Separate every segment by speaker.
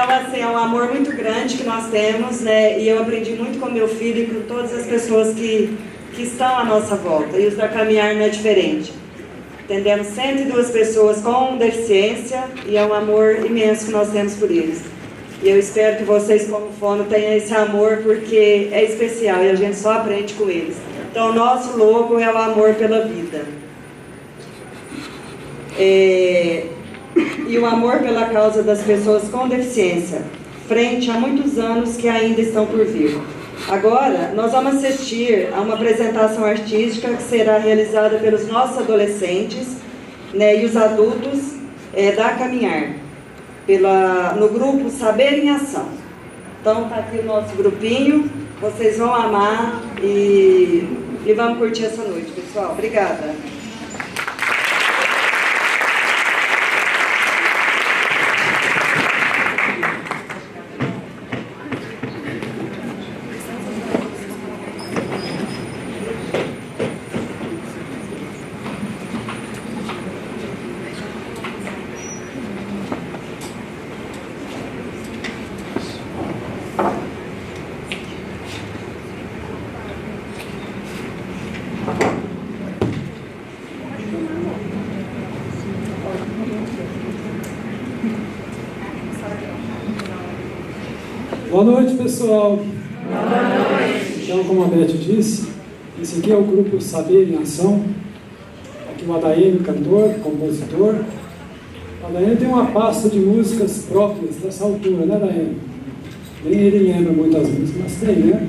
Speaker 1: Então, assim, é um amor muito grande que nós temos, né? E eu aprendi muito com meu filho e com todas as pessoas que estão à nossa volta. E os da Caminhar não é diferente. Atendemos 102 pessoas com deficiência e é um amor imenso que nós temos por eles. E eu espero que vocês, como fono, tenham esse amor, porque é especial e a gente só aprende com eles. Então, o nosso logo é o amor pela vida. E o amor pela causa das pessoas com deficiência, frente a muitos anos que ainda estão por vir. Agora, nós vamos assistir a uma apresentação artística que será realizada pelos nossos adolescentes, né, e os adultos da Caminhar, no grupo Saber em Ação. Então, está aqui o nosso grupinho, vocês vão amar e vamos curtir essa noite, pessoal. Obrigada.
Speaker 2: Boa noite, pessoal.
Speaker 3: Boa noite.
Speaker 2: Então, como a Beth disse, esse aqui é o grupo Saber em Ação. Aqui o Adair, cantor, compositor. O Adair tem uma pasta de músicas próprias dessa altura, né, Adair? Nem ele lembra muitas músicas, mas tem, né?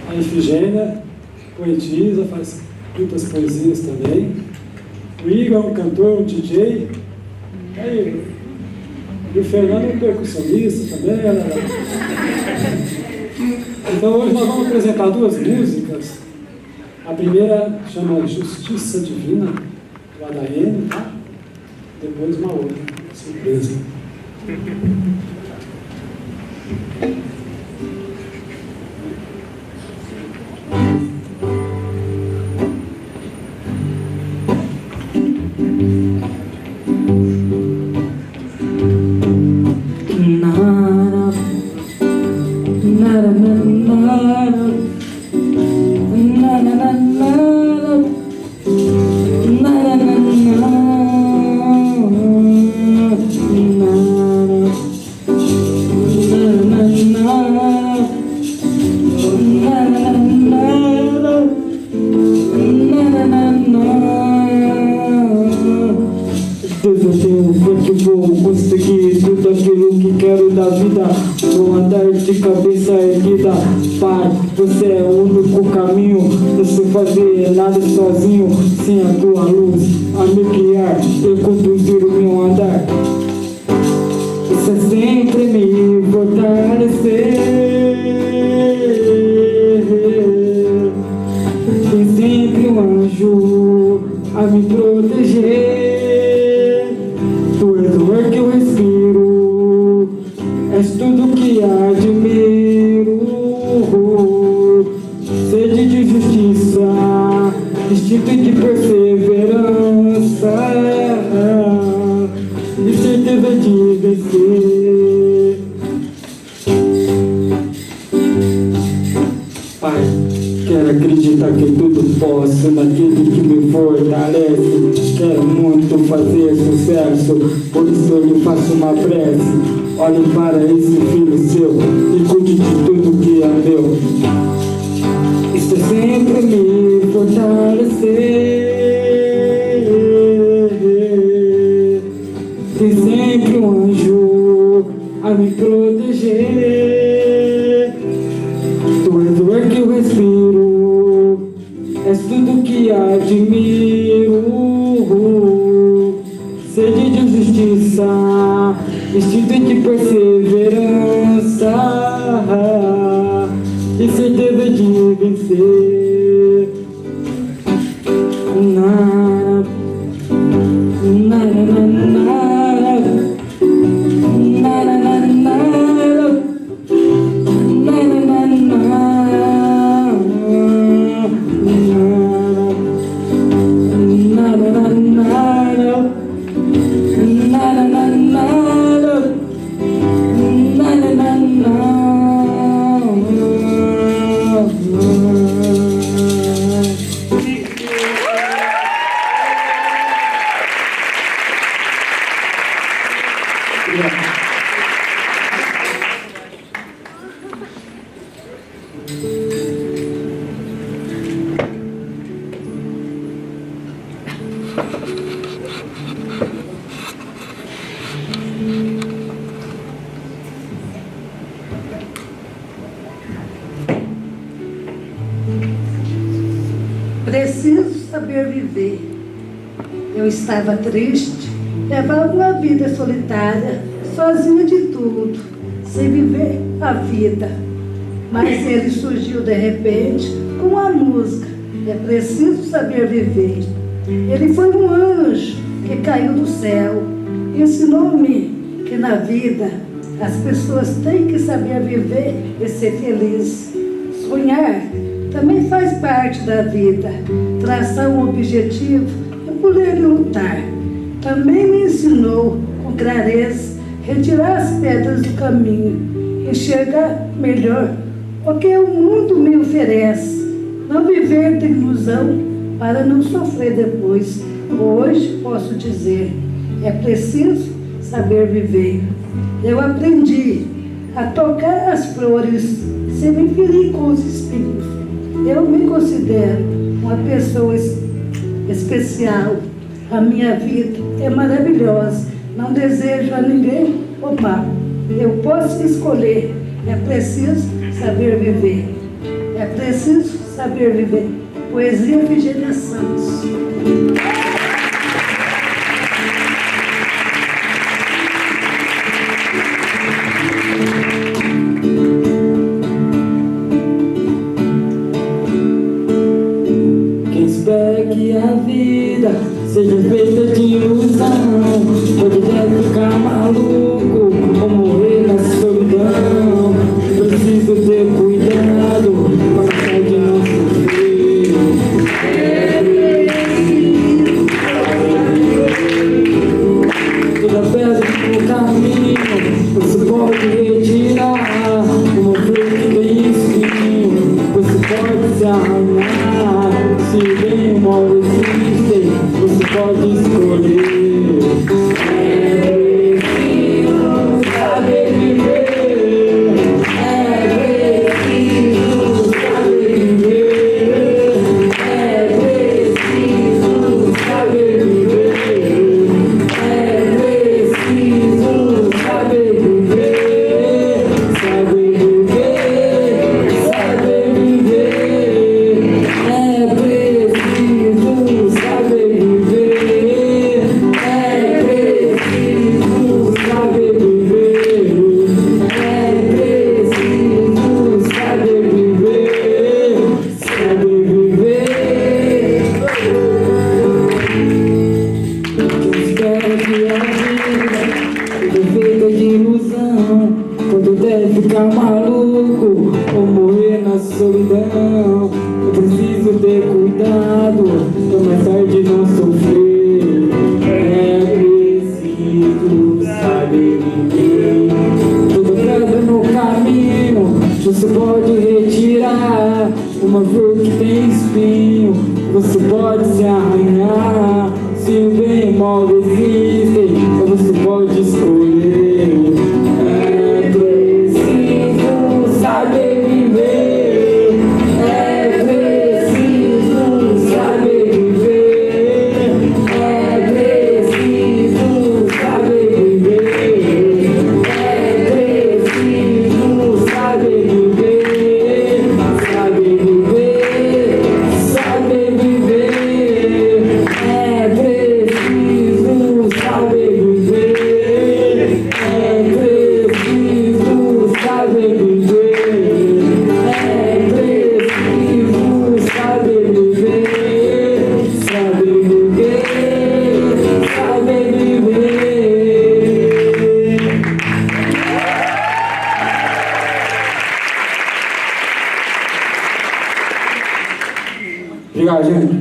Speaker 2: A Ifigênia poetisa, faz muitas poesias também. O Igor é um cantor, um DJ. Aí, e o Fernando é um percussionista também. Então hoje nós vamos apresentar duas músicas. A primeira chama Justiça Divina, do ADN, tá? Depois uma outra, surpresa.
Speaker 4: Você é o único caminho, não sei fazer nada sozinho, sem a tua luz a me guiar e conduzir o meu andar. Isso é sempre me fortalecer, tem sempre um anjo a me proteger. Tu és o ar que eu respiro, és tudo que admiro. Sede de justiça, instinto de perseverança e certeza de vencer. Pai, quero acreditar que tudo posso naquele que me fortalece. Quero muito fazer sucesso, por isso eu lhe faço uma prece. Olhe para esse filho seu e cuide de tudo que é meu. Isso é sempre me fortalecer, tem sempre um anjo a me proteger. Tu és o ar que eu respiro, és tudo que admiro. Sede de justiça, instinto de perseverança e certeza de vencer. Nara, nara, nara, nara, nara, nara, nara,
Speaker 3: Preciso saber viver. Eu estava triste, levava uma vida solitária, sozinha de tudo, sem viver a vida. Mas ele surgiu de repente com a música. É preciso saber viver. Ele foi um anjo que caiu do céu. Ensinou-me que na vida as pessoas têm que saber viver e ser felizes. Sonhar também faz parte da vida. Traçar um objetivo e poder lutar. Também me ensinou com clareza retirar as pedras do caminho, enxergar melhor o que o mundo me oferece, não viver de ilusão para não sofrer depois. Hoje posso dizer, é preciso saber viver. Eu aprendi a tocar as flores sem me ferir com os espinhos. Eu me considero uma pessoa especial. A minha vida é maravilhosa. Não desejo a ninguém o mal. Eu posso escolher. É preciso saber viver. É preciso saber viver. Poesia Virgínia Santos.
Speaker 4: Quem espera que a vida seja feita de ilusão pode até ficar maluco ou morrer na solidão. Preciso ter cuidado pra passar de não sofrer. Toda pedra no caminho você pode retirar. Uma flor que tem espinho você pode se arranhar. Se bem o mal existe, você pode escolher. É preciso saber viver. É preciso saber viver. É preciso saber viver. É preciso saber viver. Saber viver. Saber viver. É preciso saber viver. É preciso saber viver. É preciso saber viver. Saber viver. Quem espera que a vida seja feita de ilusão, quando deve ficar maluco ou morrer na solidão. Eu preciso ter cuidado pra mais tarde não sofrer. É preciso saber viver. Toda pedra no caminho você pode retirar. Uma flor que tem espinho você pode se arranhar. Se o bem e o mal existem, você pode escolher. É preciso saber viver. É preciso saber viver. É preciso saber viver. É preciso saber viver. Saber viver. Saber viver. É preciso saber viver. É preciso saber viver. É preciso saber viver. Saber viver. Saber viver. Obrigado, gente.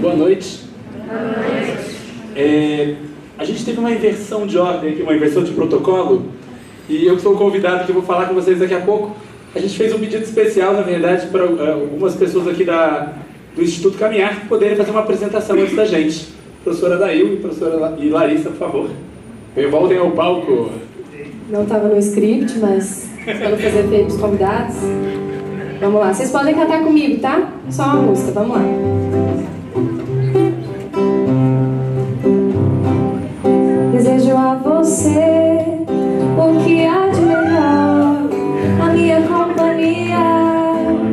Speaker 5: Boa noite. A gente teve uma inversão de ordem aqui, uma inversão de protocolo, e eu que sou o convidado que vou falar com vocês daqui a pouco. A gente fez um pedido especial, na verdade, para algumas pessoas aqui do Instituto Caminhar que poderem fazer uma apresentação antes da gente. Professora Dail e professora Larissa, por favor. Voltem ao palco.
Speaker 6: Não estava no script, mas para não fazer feio os convidados. Vamos lá, vocês podem cantar comigo, tá? Só uma música, vamos lá. Desejo a você o que há de melhor, a minha companhia,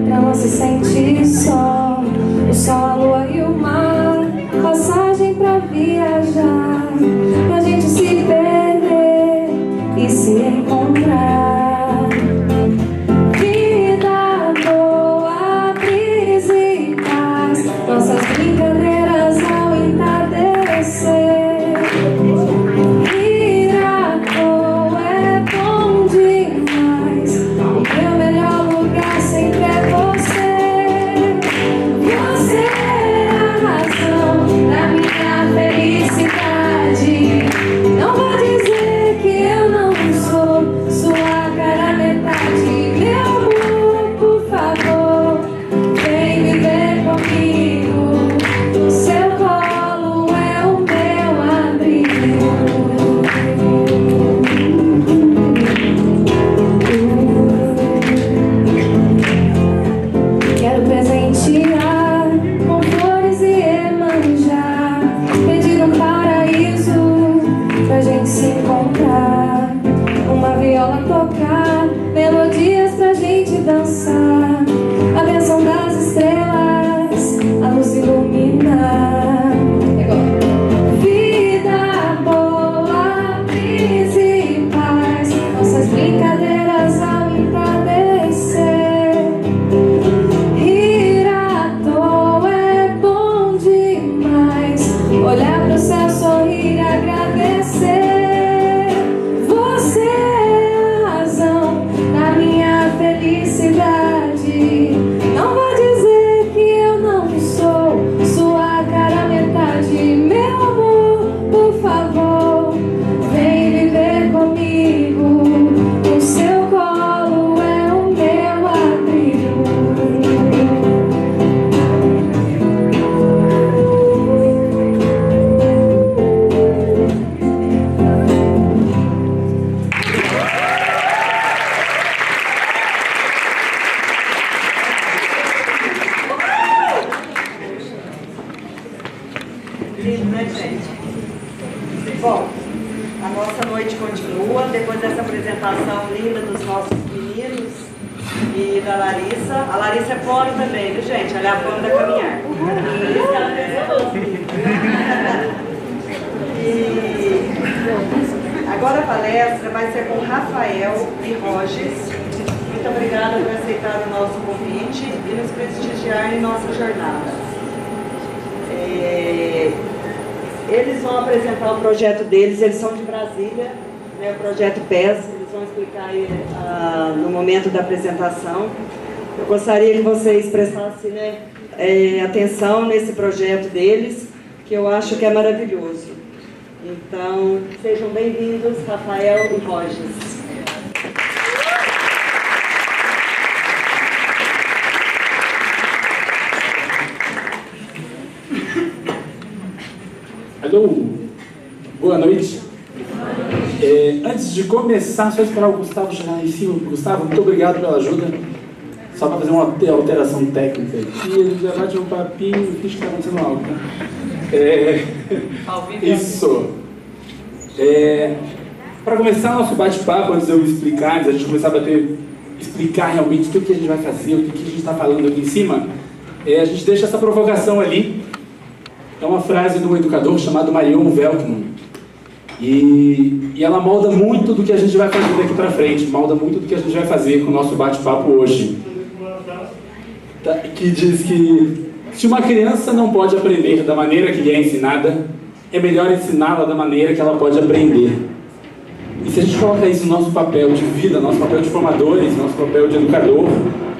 Speaker 6: pra não se sentir só. O sol, a lua e o mar, passagem pra viajar, pra gente se perder e se encontrar. Vida boa, brisa e paz, nossas brincadeiras ao entardecer.
Speaker 1: Bom, a nossa noite continua, depois dessa apresentação linda dos nossos meninos e da Larissa. A Larissa é fora também, viu, gente? Ela é a fora da Caminhar. E agora a palestra vai ser com Rafael e Rogers. Muito obrigada por aceitar o nosso convite e nos prestigiar em nossa jornada. Eles vão apresentar o projeto deles, eles são de Brasília, né, o projeto PES, eles vão explicar aí, no momento da apresentação. Eu gostaria que vocês prestassem, né, atenção nesse projeto deles, que eu acho que é maravilhoso. Então, sejam bem-vindos, Rafael e Rogers.
Speaker 5: Alô, boa noite. Antes de começar, só esperar o Gustavo chegar em cima. Gustavo, muito obrigado pela ajuda. Só para fazer uma alteração técnica aqui, ele já bate um papinho e finge que está acontecendo algo, né? Isso. Para começar nosso bate-papo, antes de eu explicar, antes de a gente começar a explicar realmente tudo que a gente vai fazer, o que a gente está falando aqui em cima, a gente deixa essa provocação ali. É uma frase de um educador chamado Marion Velkman. E ela molda muito do que a gente vai fazer daqui para frente, molda muito do que a gente vai fazer com o nosso bate-papo hoje. Que diz que se uma criança não pode aprender da maneira que lhe é ensinada, é melhor ensiná-la da maneira que ela pode aprender. E se a gente coloca isso no nosso papel de vida, nosso papel de formadores, nosso papel de educador,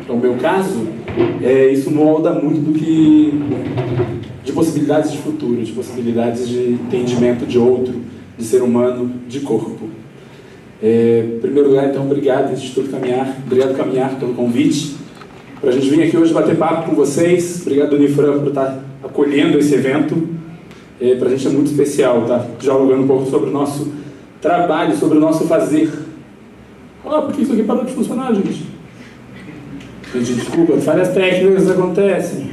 Speaker 5: no meu caso, isso molda muito do que de possibilidades de futuro, de possibilidades de entendimento de outro, de ser humano, de corpo. Em primeiro lugar, então, obrigado, Instituto Caminhar, obrigado, Caminhar, pelo convite, para a gente vir aqui hoje bater papo com vocês. Obrigado, Unifran, por estar acolhendo esse evento. Para a gente é muito especial, tá? Dialogando um pouco sobre o nosso trabalho, sobre o nosso fazer. Por que isso aqui parou de funcionar, gente? Gente, desculpa, falhas técnicas acontecem.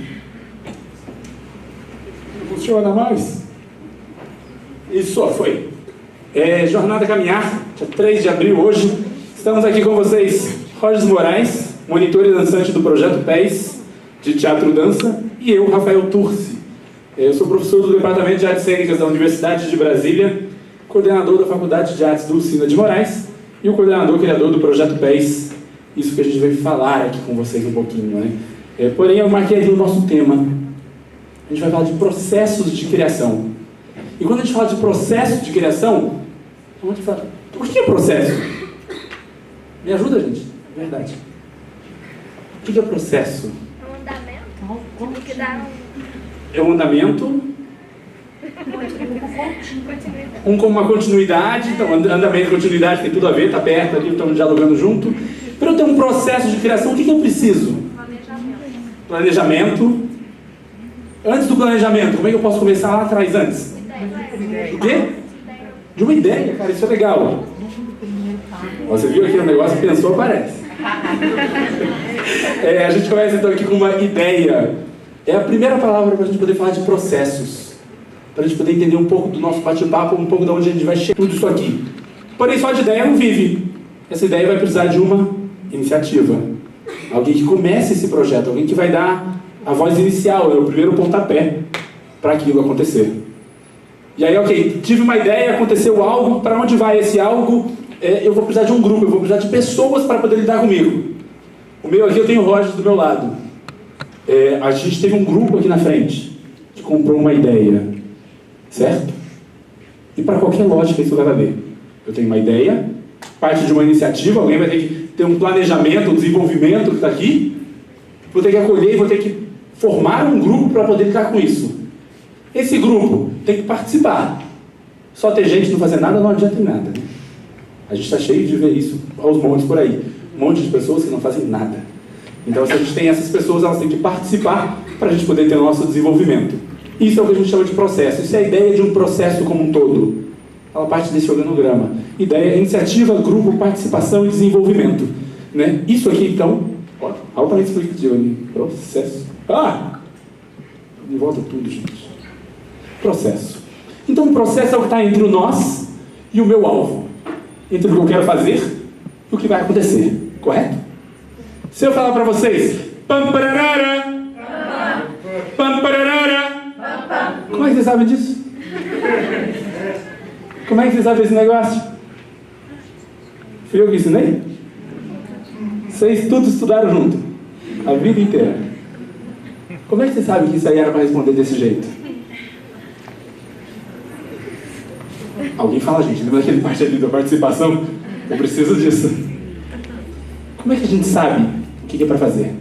Speaker 5: Não funciona mais? Isso, foi. Jornada Caminhar, dia 3 de abril, hoje. Estamos aqui com vocês, Rogers Moraes, monitor e dançante do Projeto PES, de Teatro Dança, e eu, Rafael Turci. Eu sou professor do Departamento de Artes Cênicas da Universidade de Brasília, coordenador da Faculdade de Artes Dulcina de Moraes e o coordenador criador do Projeto PES, isso que a gente veio falar aqui com vocês um pouquinho, né? Porém, eu marquei aqui o nosso tema. A gente vai falar de processos de criação. E quando a gente fala de processo de criação, a gente fala, o que é processo? Me ajuda, gente? Verdade. O que é processo?
Speaker 7: É um andamento que dá
Speaker 5: É um andamento com uma continuidade. Então, andamento e continuidade tem tudo a ver, está perto ali, estamos dialogando junto. Para eu ter um processo de criação, o que eu preciso? Planejamento. Antes do planejamento, como é que eu posso começar lá atrás antes? O quê? De uma ideia, cara, isso é legal. Você viu aqui o negócio, pensou, aparece. A gente começa então aqui com uma ideia. É a primeira palavra para a gente poder falar de processos. Para a gente poder entender um pouco do nosso bate-papo, um pouco de onde a gente vai chegar tudo isso aqui. Porém, só de ideia não vive. Essa ideia vai precisar de uma iniciativa. Alguém que comece esse projeto, alguém que vai dar a voz inicial, o primeiro pontapé para aquilo acontecer. E aí, ok, tive uma ideia, aconteceu algo, para onde vai esse algo? Eu vou precisar de um grupo, eu vou precisar de pessoas para poder lidar comigo. O meu aqui, eu tenho o Rogers do meu lado. A gente teve um grupo aqui na frente que comprou uma ideia, certo? E para qualquer lógica isso vai valer. Eu tenho uma ideia, parte de uma iniciativa, alguém vai ter que ter um planejamento, um desenvolvimento que está aqui, vou ter que acolher e vou ter que formar um grupo para poder lidar com isso. Esse grupo tem que participar. Só ter gente não fazer nada não adianta em nada. Né? A gente está cheio de ver isso aos montes por aí. Um monte de pessoas que não fazem nada. Então, se a gente tem essas pessoas, elas têm que participar para a gente poder ter o nosso desenvolvimento. Isso é o que a gente chama de processo. Isso é a ideia de um processo como um todo. Ela parte desse organograma. Ideia, iniciativa, grupo, participação e desenvolvimento. Né? Isso aqui, então, altamente explicativo. Né? Processo. De volta tudo, gente. Processo. Então, o processo é o que está entre o nós e o meu alvo. Entre o que eu quero fazer e o que vai acontecer. Correto? Se eu falar para vocês, pampararara, pampararara, como é que vocês sabem disso? Como é que vocês sabem desse negócio? Fui eu que ensinei? Vocês todos estudaram junto, a vida inteira. Como é que vocês sabem que isso aí era para responder desse jeito? Alguém fala, gente, lembra daquele parte ali da participação? Eu preciso disso. Como é que a gente sabe o que é para fazer?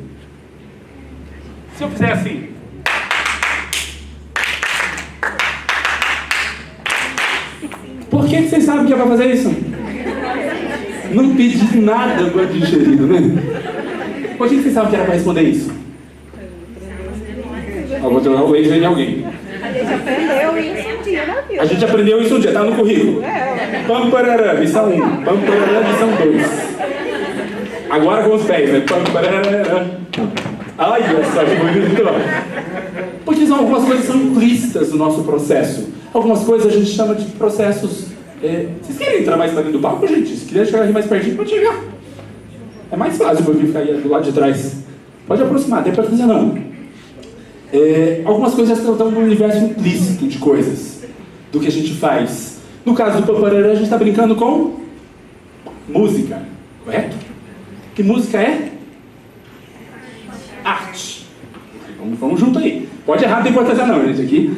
Speaker 5: Se eu fizer assim. Por que vocês sabem que é para fazer isso? Não pedi nada para digerido, né? Por que vocês sabem que era para responder isso? Eu vou jogar o laser em alguém.
Speaker 7: A gente aprendeu isso um dia na vida.
Speaker 5: A gente aprendeu isso um dia, tá no currículo. Pamparará, lição 1. Pamparará, lição 2. Agora com os pés, né? Pamparará. Ai, essa que bonito. Porque são algumas coisas que são implícitas no nosso processo. Algumas coisas a gente chama de processos. Vocês querem entrar mais para dentro do palco, gente? Se quiser chegar aqui mais pertinho, pode chegar. É mais fácil para mim ficar aí do lado de trás. Pode aproximar, tem para fazer não. Algumas coisas estão no universo implícito de coisas, do que a gente faz. No caso do Pamparará, a gente está brincando com música, correto? Que música é? Arte. Vamos junto aí. Pode errar, não tem importância não, gente. Aqui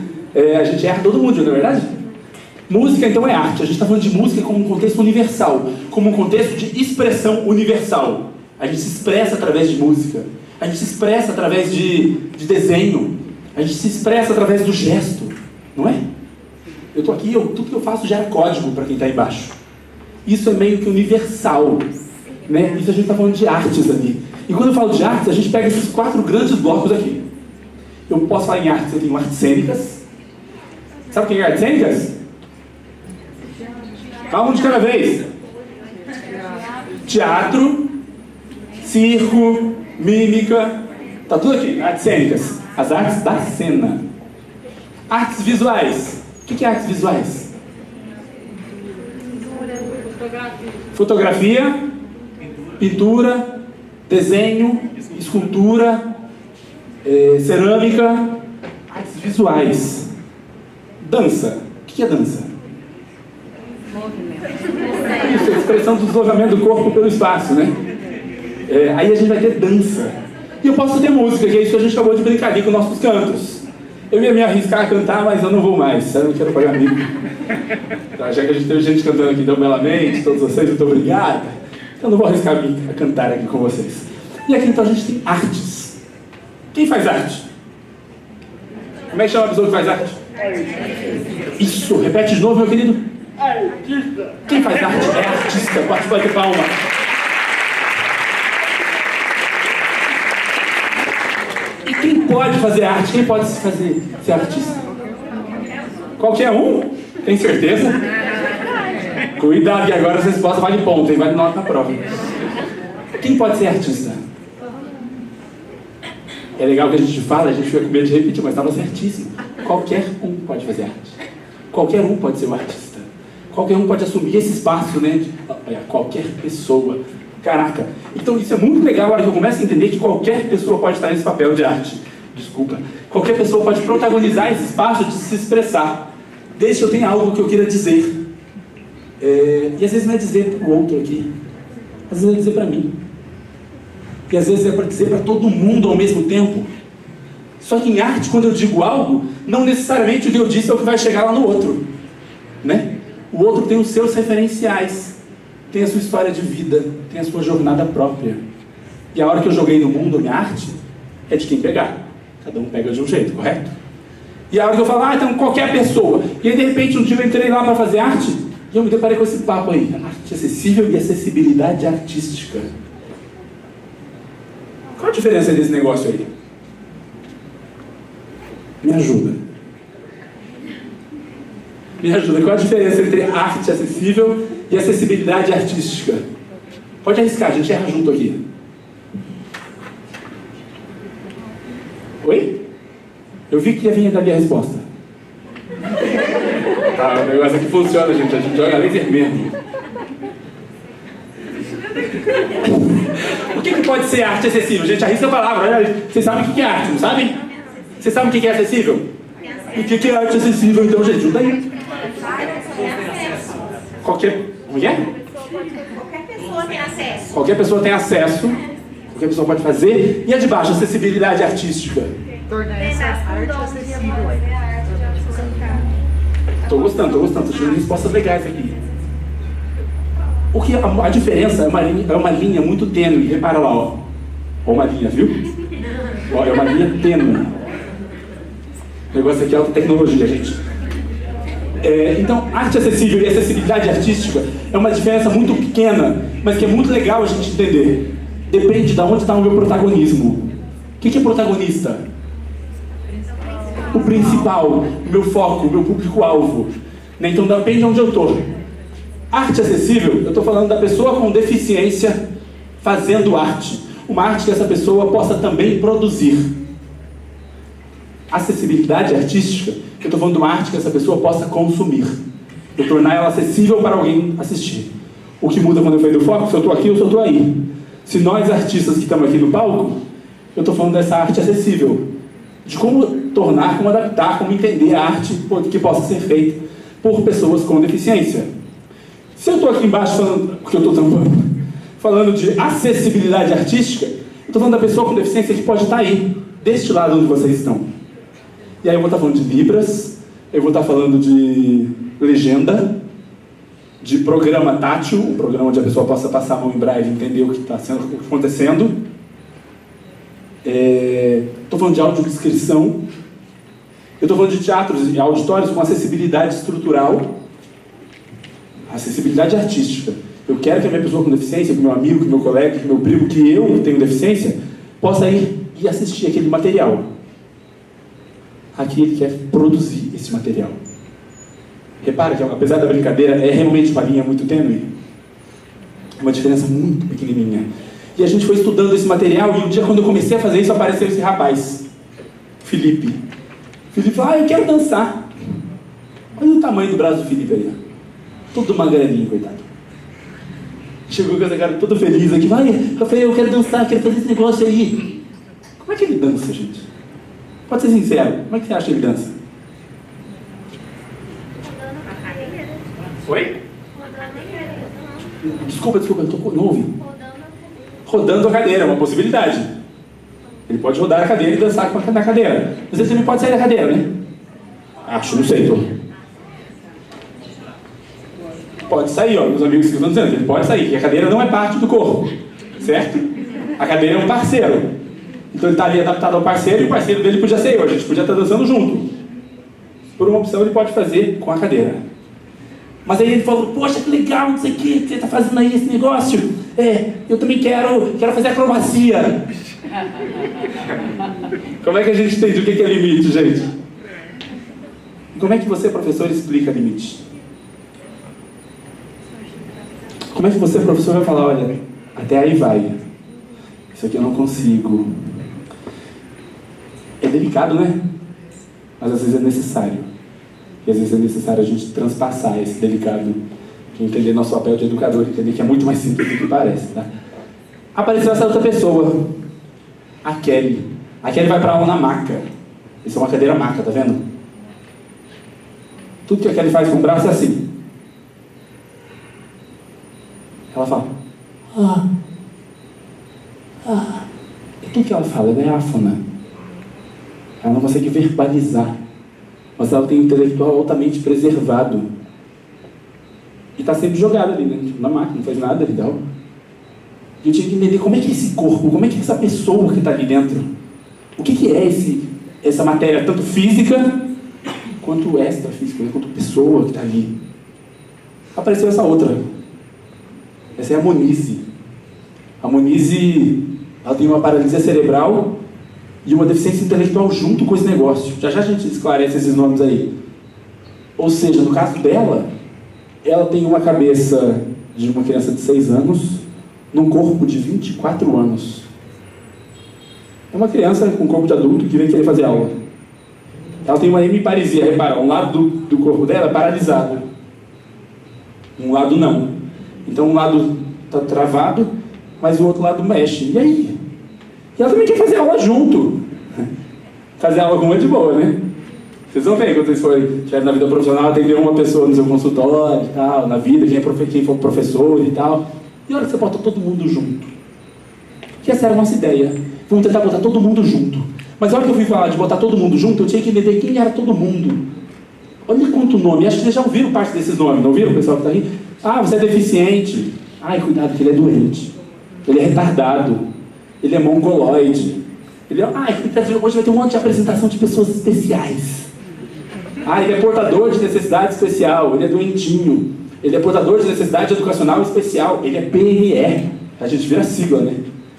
Speaker 5: a gente erra todo mundo, não é verdade? Música, então, é arte. A gente está falando de música como um contexto universal, como um contexto de expressão universal. A gente se expressa através de música. A gente se expressa através de desenho. A gente se expressa através do gesto, não é? Eu estou aqui, tudo que eu faço gera código para quem está embaixo. Isso é meio que universal, né? Isso a gente está falando de artes ali. E quando eu falo de artes, a gente pega esses 4 grandes blocos aqui. Eu posso falar em artes, eu tenho artes cênicas. Sabe o que é artes cênicas? Calma, um de cada vez. Teatro, circo, mímica, tá tudo aqui, artes cênicas. As artes da cena. Artes visuais. O que é artes visuais? Fotografia, pintura, desenho, escultura, cerâmica, artes visuais. Dança. O que é dança? Isso, a expressão do deslocamento do corpo pelo espaço, né? Aí a gente vai ter dança. E eu posso ter música, que é isso que a gente acabou de brincar ali com nossos cantos. Eu ia me arriscar a cantar, mas eu não vou mais. Eu não quero pagar mico. Tá, já que a gente teve gente cantando aqui tão belamente, todos vocês, muito obrigado. Então eu não vou arriscar a cantar aqui com vocês. E aqui então a gente tem artes. Quem faz arte? Como é que chama a pessoa que faz arte? Isso, repete de novo, meu querido. Artista. Quem faz arte é artista. Pode ter palma. E quem pode fazer arte? Quem pode ser artista? Qualquer um? Tem certeza? Cuidado que agora essa resposta vale ponto, hein? Vale nota na prova. Quem pode ser artista? É legal que a gente fala, a gente fica com medo de repetir, mas estava certíssimo. Qualquer um pode fazer arte. Qualquer um pode ser um artista. Qualquer um pode assumir esse espaço, né? Qualquer pessoa. Caraca. Então isso é muito legal a hora que eu começo a entender que qualquer pessoa pode estar nesse papel de arte. Desculpa. Qualquer pessoa pode protagonizar esse espaço de se expressar. Desde que eu tenha algo que eu queira dizer. E às vezes não é dizer para o outro aqui. Às vezes é dizer para mim. E às vezes é para dizer para todo mundo ao mesmo tempo. Só que em arte, quando eu digo algo, não necessariamente o que eu disse é o que vai chegar lá no outro, né? O outro tem os seus referenciais, tem a sua história de vida, tem a sua jornada própria. E a hora que eu joguei no mundo a minha arte, é de quem pegar. Cada um pega de um jeito, correto? E a hora que eu falo, então qualquer pessoa. E aí de repente um dia eu entrei lá para fazer arte, e eu me deparei com esse papo aí. Arte acessível e acessibilidade artística. Qual a diferença desse negócio aí? Me ajuda. Me ajuda. Qual a diferença entre arte acessível e acessibilidade artística? Pode arriscar, a gente erra junto aqui. Oi? Eu vi que ia vir dali a resposta. Tá, o negócio aqui funciona, gente. A gente joga laser mesmo. O que pode ser arte acessível? Gente, arrisca a palavra. Vocês sabem o que é arte, não sabem? Vocês sabem o que é acessível? O que é arte acessível, então, gente? Ajuda aí. Qualquer
Speaker 7: pessoa tem acesso.
Speaker 5: Qualquer pessoa tem acesso. Qualquer pessoa pode fazer. E a de baixo, acessibilidade artística?
Speaker 7: Tornar essa arte acessível.
Speaker 5: Tô gostando. Tô tirando respostas legais aqui. A diferença é uma linha muito tênue. Repara lá, ó. Ó uma linha, viu? Ó, é uma linha tênue. O negócio aqui é alta tecnologia, gente. Então, arte acessível e acessibilidade artística é uma diferença muito pequena, mas que é muito legal a gente entender. Depende de onde está o meu protagonismo. O que é protagonista? O principal, o meu foco, o meu público-alvo. Então, depende de onde eu estou. Arte acessível, eu estou falando da pessoa com deficiência fazendo arte. Uma arte que essa pessoa possa também produzir. Acessibilidade artística, eu estou falando de uma arte que essa pessoa possa consumir. Eu tornar ela acessível para alguém assistir. O que muda quando eu falei do foco, se eu estou aqui ou se eu estou aí. Se nós artistas que estamos aqui no palco, eu estou falando dessa arte acessível. De como tornar, como adaptar, como entender a arte que possa ser feita por pessoas com deficiência. Se eu estou aqui embaixo falando, porque eu estou falando de acessibilidade artística, eu estou falando da pessoa com deficiência que pode estar aí, deste lado onde vocês estão. E aí eu vou estar falando de libras, eu vou estar falando de legenda, de programa tátil, um programa onde a pessoa possa passar a mão em braille e entender o que está acontecendo. Estou falando de audiodescrição, Eu estou falando de teatros e auditórios com acessibilidade estrutural, acessibilidade artística. Eu quero que a minha pessoa com deficiência, que o meu amigo, que o meu colega, que o meu primo, que eu tenho deficiência, possa ir e assistir aquele material. Aqui ele quer produzir esse material. Repara que, apesar da brincadeira, é realmente uma linha muito tênue. É uma diferença muito pequenininha. E a gente foi estudando esse material, e um dia, quando eu comecei a fazer isso, apareceu esse rapaz, Felipe. Felipe falou, eu quero dançar. Olha o tamanho do braço do Felipe aí. Todo magrelinho, coitado. Chegou com essa cara todo feliz aqui. Vai, Rafael, eu quero dançar, quero fazer esse negócio aí. Como é que ele dança, gente? Pode ser sincero, como é que você acha que ele dança? Oi? Desculpa, eu não ouvi. Rodando a cadeira, é uma possibilidade. Ele pode rodar a cadeira e dançar na cadeira. Mas ele também pode sair da cadeira, né? Acho, não sei, Pode sair, ó, meus amigos que estão dizendo, ele pode sair, porque a cadeira não é parte do corpo, certo? A cadeira é um parceiro. Então ele está ali adaptado ao parceiro, e o parceiro dele podia ser eu, a gente podia estar dançando junto. Por uma opção ele pode fazer com a cadeira. Mas aí ele falou, poxa, que legal, não sei o que você está fazendo aí esse negócio. Eu também quero fazer acrobacia. Como é que a gente entende o que é limite, gente? Como é que você, professor, explica limite? Como é que você, professor, vai falar, olha, até aí vai. Isso aqui eu não consigo. É delicado, né? Mas às vezes é necessário. E às vezes é necessário a gente transpassar esse delicado, de entender nosso papel de educador, entender que é muito mais simples do que parece, tá? Apareceu essa outra pessoa, a Kelly. A Kelly vai para aula na maca. Isso é uma cadeira maca, tá vendo? Tudo que a Kelly faz com o braço é assim. Ela fala, e tudo que ela fala, ela é áfona. Ela não consegue verbalizar. Mas ela tem um intelectual altamente preservado. E está sempre jogada ali, né? Na máquina, não faz nada e tal. E eu tinha que entender como é que é esse corpo, como é que é essa pessoa que está ali dentro. O que é essa matéria, tanto física, quanto extrafísica, quanto pessoa que está ali. Apareceu essa outra. Essa é a Monize. A Monize, ela tem uma paralisia cerebral e uma deficiência intelectual junto com esse negócio. Já a gente esclarece esses nomes aí. Ou seja, no caso dela, ela tem uma cabeça de uma criança de 6 anos num corpo de 24 anos. É uma criança com corpo de adulto que vem querer fazer aula. Ela tem uma hemiparesia, repara, um lado do corpo dela é paralisado. Um lado não. Então um lado está travado, mas o outro lado mexe. E aí? E ela também quer fazer aula junto. Fazer aula com uma de boa, né? Vocês vão ver, quando vocês estiverem na vida profissional, atender uma pessoa no seu consultório e tal, na vida, quem for professor e tal. E olha que você bota todo mundo junto. Que essa era a nossa ideia. Vamos tentar botar todo mundo junto. Mas a hora que eu fui falar de botar todo mundo junto, eu tinha que entender quem era todo mundo. Olha quanto nome. Acho que vocês já ouviram parte desses nomes, não ouviram, o pessoal que está aí? Você é deficiente. Ai, cuidado, que ele é doente. Ele é retardado. Ele é mongoloide. Hoje vai ter um monte de apresentação de pessoas especiais. Ele é portador de necessidade especial. Ele é doentinho. Ele é portador de necessidade educacional especial. Ele é PNE. A gente vira a sigla, né?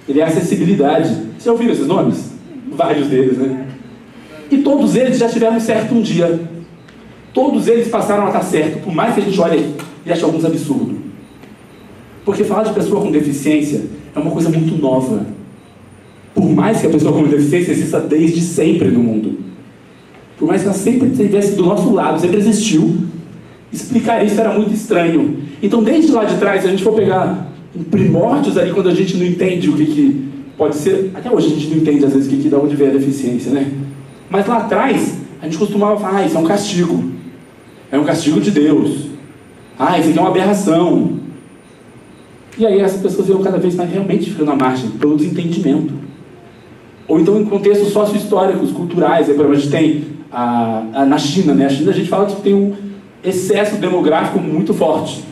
Speaker 5: Ele é acessibilidade. Vocês já ouviram esses nomes? Vários deles, né? E todos eles já tiveram certo um dia. Todos eles passaram a estar certo, por mais que a gente olhe e ache alguns absurdos. Porque falar de pessoa com deficiência é uma coisa muito nova. Por mais que a pessoa com deficiência exista desde sempre no mundo. Por mais que ela sempre estivesse do nosso lado, sempre existiu, explicar isso era muito estranho. Então, desde lá de trás, se a gente for pegar primórdios ali, quando a gente não entende o que pode ser... Até hoje a gente não entende, às vezes, de onde vem a deficiência, né? Mas lá atrás, a gente costumava falar, isso é um castigo. É um castigo de Deus. Isso aqui é uma aberração. E aí essas pessoas iam cada vez mais realmente ficando à margem, pelo desentendimento. Ou então em contextos sócio-históricos, culturais. Aí, por exemplo, a gente tem na China, né? A China a gente fala que tem um excesso demográfico muito forte.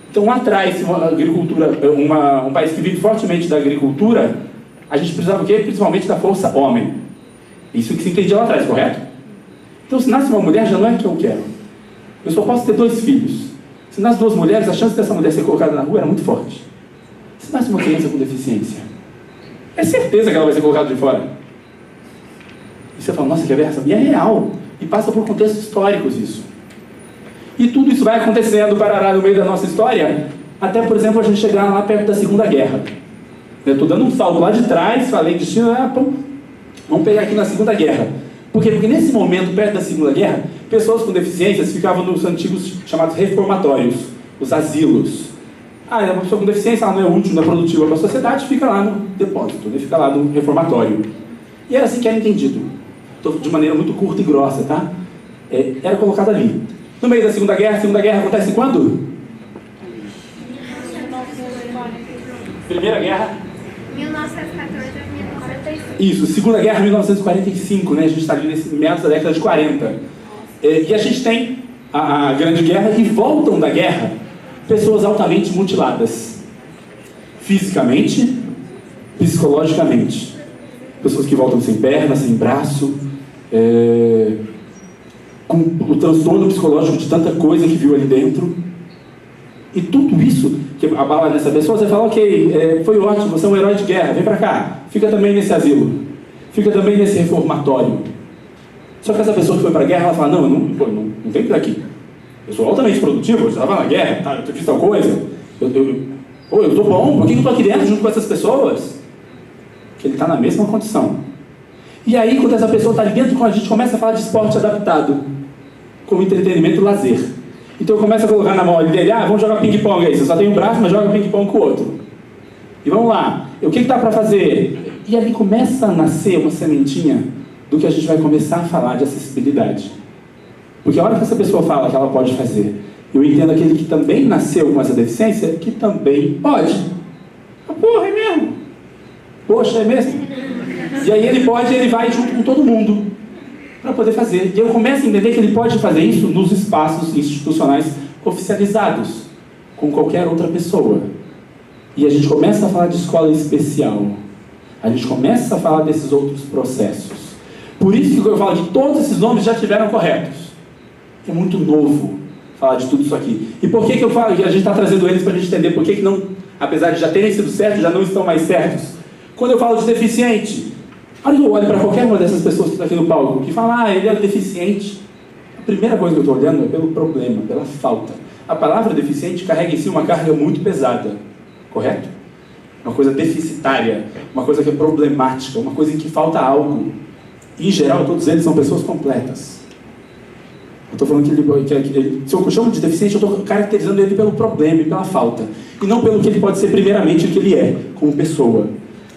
Speaker 5: Então lá atrás, um país que vive fortemente da agricultura, a gente precisava o quê? Principalmente da força homem. Isso que se entendia lá atrás, correto? Então, se nasce uma mulher, já não é o que eu quero. Eu só posso ter 2 filhos. Se nasce 2 mulheres, a chance dessa mulher ser colocada na rua era muito forte. Se nasce uma criança com deficiência, é certeza que ela vai ser colocada de fora. E você fala, nossa, que aberração. E é real. E passa por contextos históricos isso. E tudo isso vai acontecendo, parará, no meio da nossa história, até, por exemplo, a gente chegar lá perto da Segunda Guerra. Eu estou dando um salto lá de trás, falei destino, vamos pegar aqui na Segunda Guerra. Por quê? Porque nesse momento, perto da Segunda Guerra, pessoas com deficiências ficavam nos antigos chamados reformatórios, os asilos. É uma pessoa com deficiência, ela não é útil, não é produtiva para a sociedade, fica lá no depósito, fica lá no reformatório. E era assim que era entendido. Estou de maneira muito curta e grossa, tá? Era colocado ali. No meio da Segunda Guerra, a Segunda Guerra acontece quando? Primeira Guerra?
Speaker 8: 1914 a 1945.
Speaker 5: Isso, Segunda Guerra, 1945, né? A gente está ali nesse meados da década de 40. E a gente tem a Grande Guerra e voltam da guerra pessoas altamente mutiladas. Fisicamente, psicologicamente. Pessoas que voltam sem perna, sem braço, com o transtorno psicológico de tanta coisa que viu ali dentro. E tudo isso que abala nessa pessoa, você fala, ok, foi ótimo, você é um herói de guerra, vem pra cá, fica também nesse asilo, fica também nesse reformatório. Só que essa pessoa que foi pra guerra, ela fala, não tem que ir daqui. Eu sou altamente produtivo, eu já estava na guerra, tá? Eu fiz tal coisa, eu tô bom, por que eu tô aqui dentro junto com essas pessoas? Que ele está na mesma condição. E aí, quando essa pessoa está ali dentro, a gente começa a falar de esporte adaptado, como entretenimento e lazer. Então eu começo a colocar na mão dele, vamos jogar ping-pong aí, você só tem um braço, mas joga ping-pong com o outro. E vamos lá, o que dá para fazer? E ali começa a nascer uma sementinha do que a gente vai começar a falar de acessibilidade. Porque a hora que essa pessoa fala que ela pode fazer, eu entendo aquele que também nasceu com essa deficiência, que também pode. Porra, é mesmo? Poxa, é mesmo? E aí ele vai junto com todo mundo para poder fazer. E eu começo a entender que ele pode fazer isso nos espaços institucionais oficializados, com qualquer outra pessoa. E a gente começa a falar de escola especial. A gente começa a falar desses outros processos. Por isso que eu falo que todos esses nomes já estiveram corretos. É muito novo falar de tudo isso aqui. E por que eu falo que a gente está trazendo eles para a gente entender por que não, apesar de já terem sido certos, já não estão mais certos? Quando eu falo de deficiente, eu olho para qualquer uma dessas pessoas que está aqui no palco, que fala, ele é deficiente. A primeira coisa que eu estou olhando é pelo problema, pela falta. A palavra deficiente carrega em si uma carga muito pesada, correto? Uma coisa deficitária, uma coisa que é problemática, uma coisa em que falta algo. E, em geral, todos eles são pessoas completas. Eu estou falando que se eu chamo de deficiente, eu estou caracterizando ele pelo problema e pela falta. E não pelo que ele pode ser primeiramente o que ele é, como pessoa.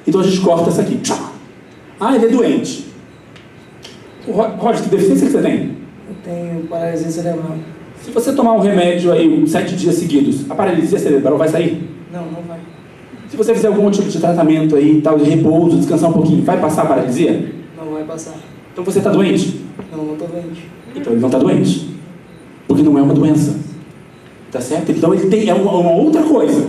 Speaker 5: Então a gente corta essa aqui. Ele é doente. Roger, que deficiência que você tem?
Speaker 9: Eu tenho paralisia cerebral.
Speaker 5: Se você tomar um remédio aí 7 dias seguidos, a paralisia cerebral vai sair?
Speaker 9: Não vai.
Speaker 5: Se você fizer algum tipo de tratamento aí, tal, de repouso, descansar um pouquinho, vai passar a paralisia?
Speaker 9: Não vai passar.
Speaker 5: Então você está doente?
Speaker 9: Não estou doente.
Speaker 5: Então ele não está doente. Porque não é uma doença. Tá certo? Então ele tem uma outra coisa.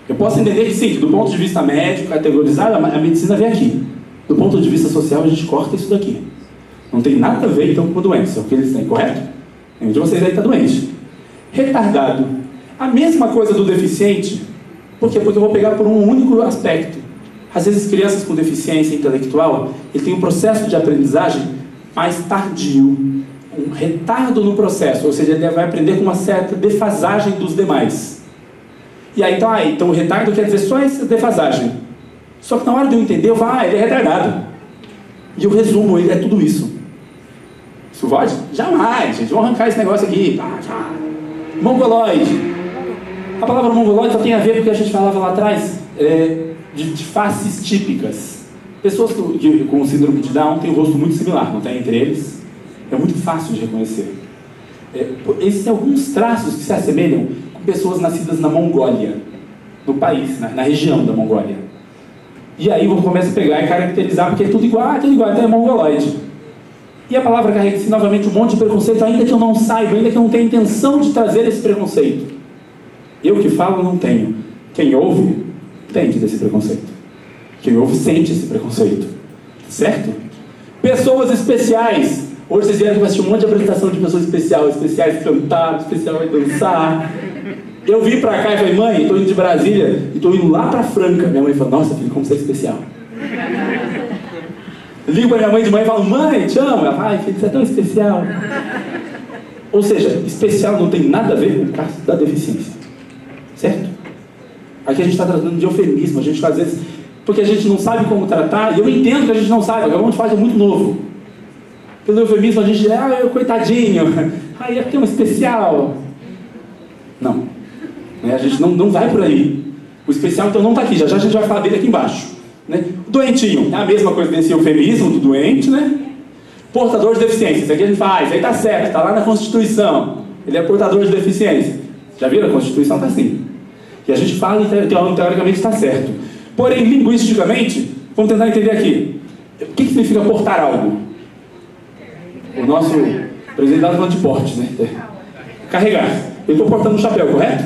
Speaker 5: Eu posso entender que sim, que do ponto de vista médico, categorizado, a medicina vem aqui. Do ponto de vista social, a gente corta isso daqui. Não tem nada a ver, então, com a doença, o que eles têm, correto? Nenhum de vocês aí está doente. Retardado. A mesma coisa do deficiente. Por quê? Porque eu vou pegar por um único aspecto. Às vezes, crianças com deficiência intelectual, ele tem um processo de aprendizagem mais tardio. Um retardo no processo, ou seja, ele vai aprender com uma certa defasagem dos demais. E aí, então o retardo quer dizer só essa defasagem. Só que na hora de eu entender, eu falo, ele é retardado. E eu resumo, ele é tudo isso. Isso pode? Jamais, gente. Vamos arrancar esse negócio aqui. Mongoloide. A palavra mongoloide só tem a ver com o que a gente falava lá atrás, de faces típicas. Pessoas com síndrome de Down têm um rosto muito similar, não tem entre eles? É muito fácil de reconhecer. Esses alguns traços que se assemelham com pessoas nascidas na Mongólia, no país, na região da Mongólia. E aí eu começo a pegar e caracterizar, porque é tudo igual, então é mongoloide. E a palavra carrega em si novamente um monte de preconceito, ainda que eu não saiba, ainda que eu não tenha intenção de trazer esse preconceito. Eu que falo não tenho. Quem ouve, entende desse preconceito. Quem ouve, sente esse preconceito. Certo? Pessoas especiais. Hoje vocês vieram aqui assistir um monte de apresentação de pessoas especiais cantar, especial vai dançar. Eu vim pra cá e falei, mãe, estou indo de Brasília e estou indo lá pra Franca. Minha mãe falou, nossa filho, como você é especial. Ligo pra minha mãe de manhã e falo, mãe, te amo. Ela fala, ai filho, você é tão especial. Ou seja, especial não tem nada a ver com o caso da deficiência. Certo? Aqui a gente está tratando de eufemismo, a gente às vezes, porque a gente não sabe como tratar, e eu entendo que a gente não sabe, acabamos de falar é muito novo. Pelo eufemismo a gente diz, coitadinho, é porque é um especial. Não. A gente não vai por aí. O especial então não está aqui, já a gente vai falar dele aqui embaixo. Né? Doentinho, é a mesma coisa desse eufemismo do doente, né? Portador de deficiência, isso aqui a gente fala, isso aí está certo, está lá na Constituição. Ele é portador de deficiência. Já viram? A Constituição está assim. E a gente fala e teoricamente está certo. Porém, linguisticamente, vamos tentar entender aqui. O que significa portar algo? O nosso presidente estava falando de porte, né? Carregar. Eu estou portando um chapéu, correto?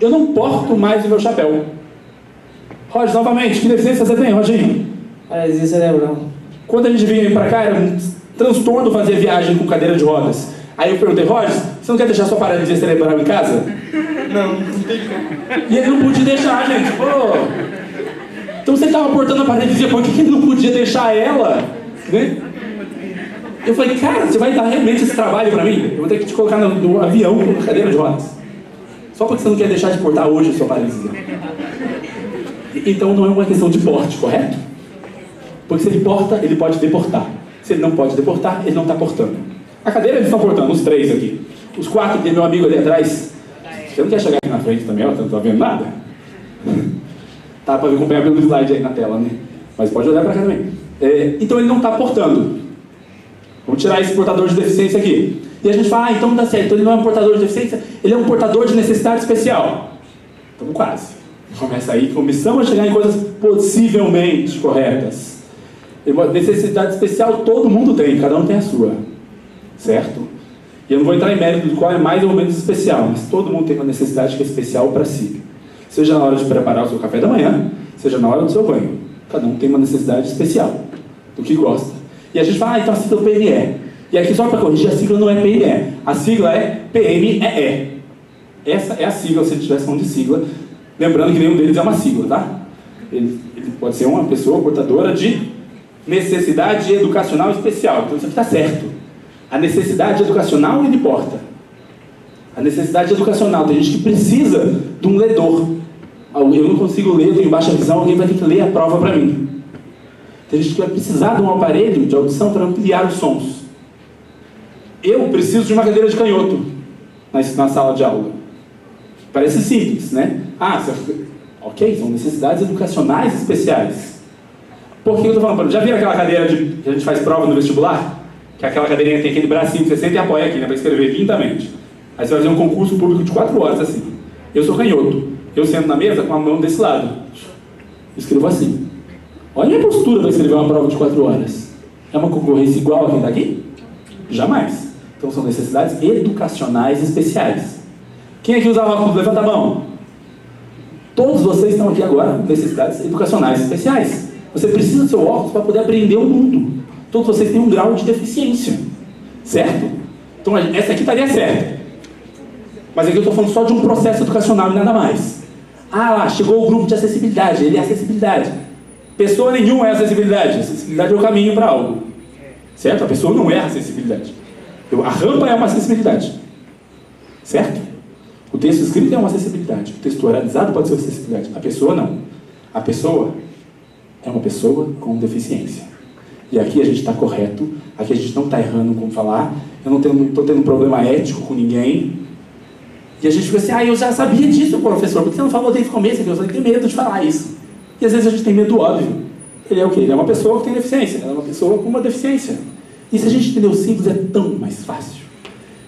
Speaker 5: Eu não porto mais o meu chapéu. Roger, novamente, que deficiência você tem, Roginho?
Speaker 9: Paralisia cerebral.
Speaker 5: Quando a gente vinha para cá, era um transtorno fazer viagem com cadeira de rodas. Aí eu perguntei, Roger, você não quer deixar sua paralisia cerebral em casa?
Speaker 9: Não tem como.
Speaker 5: E ele não podia deixar, gente. Pô. Então você estava portando a paralisia, por que ele não podia deixar ela? Né? Eu falei, cara, você vai dar realmente esse trabalho para mim? Eu vou ter que te colocar no avião com cadeira de rodas. Só porque você não quer deixar de portar hoje a sua paralisia. Então não é uma questão de porte, correto? Porque se ele porta, ele pode deportar. Se ele não pode deportar, ele não está portando. A cadeira eles estão portando, os 3 aqui. Os 4 que tem meu amigo ali atrás. Você não quer chegar aqui na frente também, ó? Você não está vendo nada? Tá para acompanhar pelo slide aí na tela, né? Mas pode olhar para cá também. Então ele não está portando. Vamos tirar esse portador de deficiência aqui. E a gente fala, então não dá certo. Então ele não é um portador de deficiência, ele é um portador de necessidade especial. Estamos quase. Começa aí, começamos a chegar em coisas possivelmente corretas. Necessidade especial todo mundo tem, cada um tem a sua. Certo? E eu não vou entrar em mérito do qual é mais ou menos especial, mas todo mundo tem uma necessidade que é especial para si. Seja na hora de preparar o seu café da manhã, seja na hora do seu banho. Cada um tem uma necessidade especial, do que gosta. E a gente fala, então a sigla PNE. E aqui só para corrigir, a sigla não é PNE. A sigla é PNEE. Essa é a sigla, se ele tivesse falando de sigla. Lembrando que nenhum deles é uma sigla, tá? Ele pode ser uma pessoa portadora de necessidade educacional especial. Então isso aqui está certo. A necessidade educacional ele porta. A necessidade educacional. Tem gente que precisa de um ledor. Eu não consigo ler, eu tenho baixa visão, alguém vai ter que ler a prova para mim. Tem gente que vai precisar de um aparelho de audição para ampliar os sons. Eu preciso de uma cadeira de canhoto na sala de aula. Parece simples, né? Ok, são necessidades educacionais especiais. Por que eu estou falando? Já viram aquela cadeira que a gente faz prova no vestibular? Que aquela cadeirinha que tem aquele bracinho que você senta e apoia aqui, né? Para escrever lindamente. Aí você vai fazer um concurso público de 4 horas assim. Eu sou canhoto. Eu sento na mesa com a mão desse lado. Escrevo assim. Olha a minha postura para escrever uma prova de 4 horas. É uma concorrência igual a quem está aqui? Jamais. Então são necessidades educacionais especiais. Quem aqui usa óculos? Levanta a mão. Todos vocês estão aqui agora com necessidades educacionais especiais. Você precisa do seu óculos para poder aprender o mundo. Todos vocês têm um grau de deficiência. Certo? Então essa aqui estaria certa. Mas aqui eu estou falando só de um processo educacional e nada mais. Lá, chegou o grupo de acessibilidade. Ele é acessibilidade. Pessoa nenhuma é acessibilidade. Acessibilidade é o caminho para algo. Certo? A pessoa não é acessibilidade. A rampa é uma acessibilidade. Certo? O texto escrito é uma acessibilidade. O texto oralizado pode ser uma acessibilidade. A pessoa não. A pessoa é uma pessoa com deficiência. E aqui a gente está correto. Aqui a gente não está errando como falar. Eu não estou tendo problema ético com ninguém. E a gente fica assim, eu já sabia disso, professor. Por que você não falou desde o começo? Eu só tenho medo de falar isso. E às vezes a gente tem medo óbvio. Ele é o quê? Ele é uma pessoa que tem deficiência. Ela é uma pessoa com uma deficiência. E se a gente entender o simples, é tão mais fácil.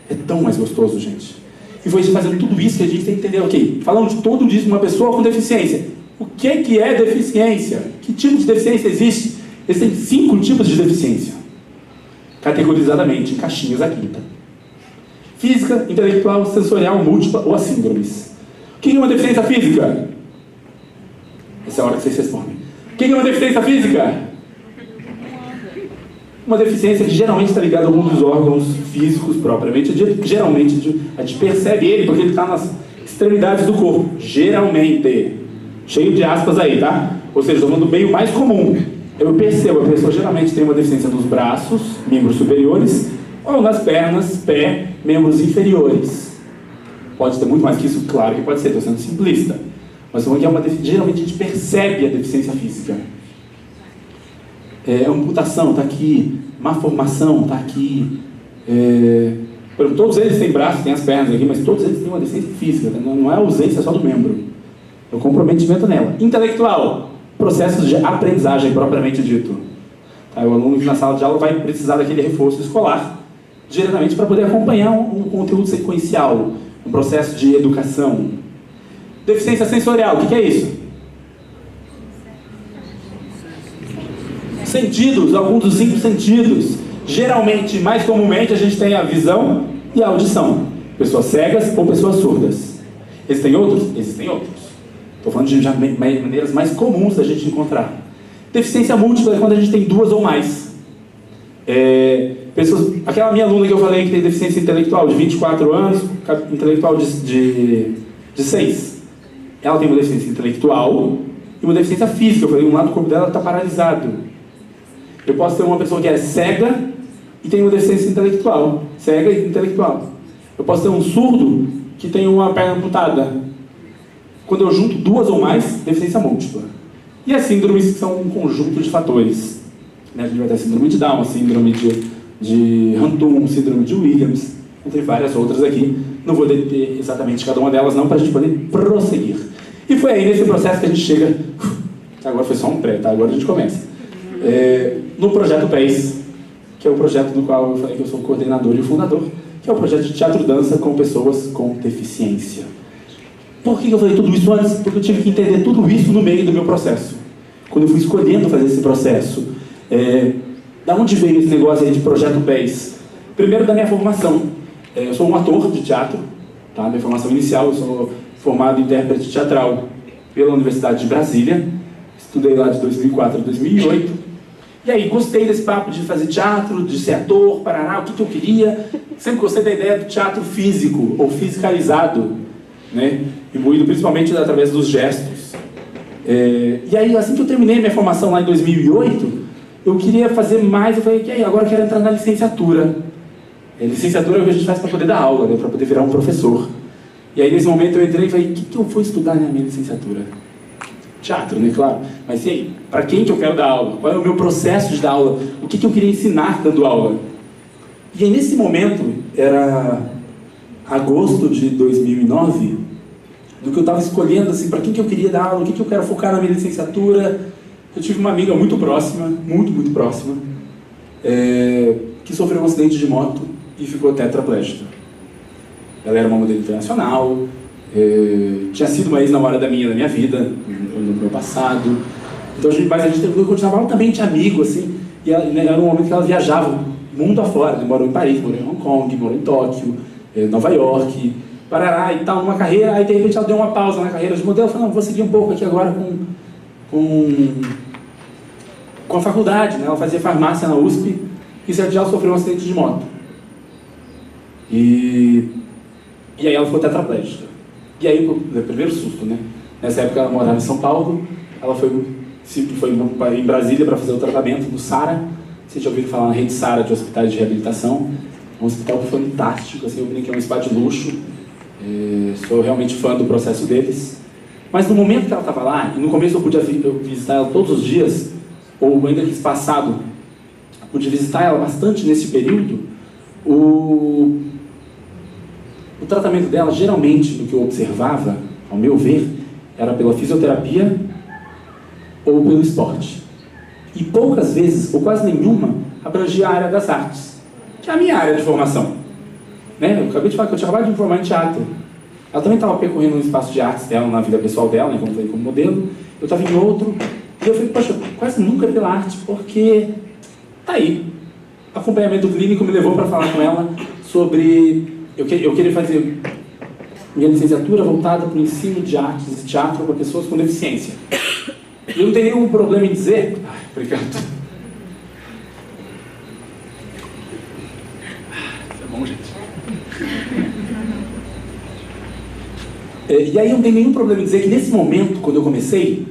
Speaker 5: É tão mais gostoso, gente. E foi fazendo tudo isso que a gente tem que entender, ok, falando de tudo isso de uma pessoa com deficiência. O que é deficiência? Que tipo de deficiência existe? Existem 5 tipos de deficiência. Categorizadamente, em caixinhas aqui, tá? Física, intelectual, sensorial, múltipla ou as síndromes. O que é uma deficiência física? Essa é a hora que vocês respondem. O que é uma deficiência física? Uma deficiência que geralmente está ligada a algum dos órgãos físicos propriamente dito. Geralmente a gente percebe ele porque ele está nas extremidades do corpo. Geralmente. Cheio de aspas aí, tá? Ou seja, estou falando do meio mais comum. Eu percebo, a pessoa geralmente tem uma deficiência nos braços, membros superiores, ou nas pernas, pé, membros inferiores. Pode ter muito mais que isso, claro que pode ser, estou sendo simplista. Mas geralmente a gente percebe a deficiência física. Amputação está aqui, má formação está aqui. Por exemplo, todos eles têm braços, têm as pernas aqui, mas todos eles têm uma deficiência física. Não é a ausência só do membro, é o comprometimento nela. Intelectual, processos de aprendizagem propriamente dito. Tá? O aluno que na sala de aula vai precisar daquele reforço escolar, diretamente para poder acompanhar um conteúdo sequencial, um processo de educação. Deficiência sensorial, o que é isso? Sentidos, alguns dos 5 sentidos. Geralmente, mais comumente, a gente tem a visão e a audição. Pessoas cegas ou pessoas surdas. Existem outros? Existem outros. Estou falando de maneiras mais comuns da gente encontrar. Deficiência múltipla é quando a gente tem 2 ou mais. Aquela minha aluna que eu falei que tem deficiência intelectual de 24 anos, intelectual de 6. Ela tem uma deficiência intelectual e uma deficiência física. Eu falei, um lado do corpo dela está paralisado. Eu posso ter uma pessoa que é cega e tem uma deficiência intelectual. Cega e intelectual. Eu posso ter um surdo que tem uma perna amputada. Quando eu junto 2 ou mais, deficiência múltipla. E as síndromes que são um conjunto de fatores. A gente vai ter síndrome de Down, síndrome de Hantum, síndrome de Williams, entre várias outras aqui. Não vou deter exatamente cada uma delas não, para a gente poder prosseguir. E foi aí nesse processo que a gente chega... Agora foi só um pré, tá? Agora a gente começa. No projeto PES, que é o projeto do qual eu falei que eu sou o coordenador e o fundador, que é o projeto de teatro-dança com pessoas com deficiência. Por que eu falei tudo isso antes? Porque eu tive que entender tudo isso no meio do meu processo. Quando eu fui escolhendo fazer esse processo. Da onde veio esse negócio aí de projeto PES? Primeiro, da minha formação. Eu sou um ator de teatro, tá? Minha formação inicial, eu sou formado em intérprete teatral pela Universidade de Brasília. Estudei lá de 2004 a 2008. E aí, gostei desse papo de fazer teatro, de ser ator, parará, o que eu queria. Sempre gostei da ideia do teatro físico, ou fiscalizado, né? Imbuído principalmente através dos gestos. E aí, assim que eu terminei minha formação lá em 2008, eu queria fazer mais, eu falei, que aí, agora eu quero entrar na licenciatura. Licenciatura é o que a gente faz para poder dar aula, né? Para poder virar um professor. E aí, nesse momento, eu entrei e falei, o que eu vou estudar na minha licenciatura? Teatro, né? Claro. Mas e aí? Para quem que eu quero dar aula? Qual é o meu processo de dar aula? O que eu queria ensinar dando aula? E aí, nesse momento, era agosto de 2009, no que eu estava escolhendo, assim, para quem que eu queria dar aula, o que eu quero focar na minha licenciatura. Eu tive uma amiga muito próxima, muito próxima, que sofreu um acidente de moto e ficou tetraplégica. Ela era uma modelo internacional, tinha sido uma ex-namorada da minha vida, no meu passado. Então, mas a gente continuava altamente amigo, assim, e era um momento que ela viajava mundo afora. Ela morou em Paris, morou em Hong Kong, morou em Tóquio, Nova York, Parará e tal, numa carreira. Aí, de repente, ela deu uma pausa na carreira de modelo. Ela falou, não, vou seguir um pouco aqui agora com a faculdade, né? Ela fazia farmácia na USP e certo dia ela sofreu um acidente de moto. E aí ela ficou tetraplégica. E aí, o primeiro susto, né? Nessa época ela morava em São Paulo, ela foi em Brasília para fazer o tratamento no SARA. Vocês já ouviram falar na rede SARA de hospitais de reabilitação? É um hospital fantástico, assim, eu brinquei, é um spa de luxo. Sou realmente fã do processo deles. Mas no momento que ela estava lá, e no começo eu podia visitar ela todos os dias, ou ainda que espaçado, eu pude visitar ela bastante nesse período, o tratamento dela, geralmente, do que eu observava, ao meu ver, era pela fisioterapia ou pelo esporte. E poucas vezes, ou quase nenhuma, abrangia a área das artes, que é a minha área de formação. Né? Eu acabei de falar que eu tinha acabado de me formar em teatro. Ela também estava percorrendo um espaço de artes dela, na vida pessoal dela, né, como modelo. Eu estava em outro. E eu falei, poxa, quase nunca pela arte, porque tá aí. Acompanhamento clínico me levou para falar com ela sobre... Eu queria fazer minha licenciatura voltada para o ensino de artes e teatro para pessoas com deficiência. E eu não tenho nenhum problema em dizer... Ai, obrigado. bom, gente? E aí eu não tenho nenhum problema em dizer que nesse momento, quando eu comecei,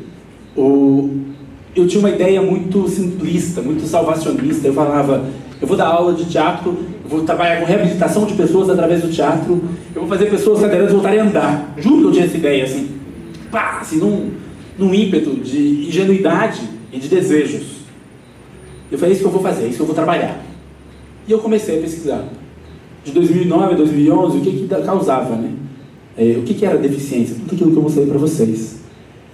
Speaker 5: eu tinha uma ideia muito simplista, muito salvacionista. Eu falava, eu vou dar aula de teatro, eu vou trabalhar com reabilitação de pessoas através do teatro, eu vou fazer pessoas cadeirantes voltarem a andar. Juro que eu tinha essa ideia, assim, pá, assim, num ímpeto de ingenuidade e de desejos. Eu falei, é isso que eu vou fazer, é isso que eu vou trabalhar. E eu comecei a pesquisar. De 2009 a 2011, o que causava, né? O que era deficiência? Tudo aquilo que eu mostrei para vocês.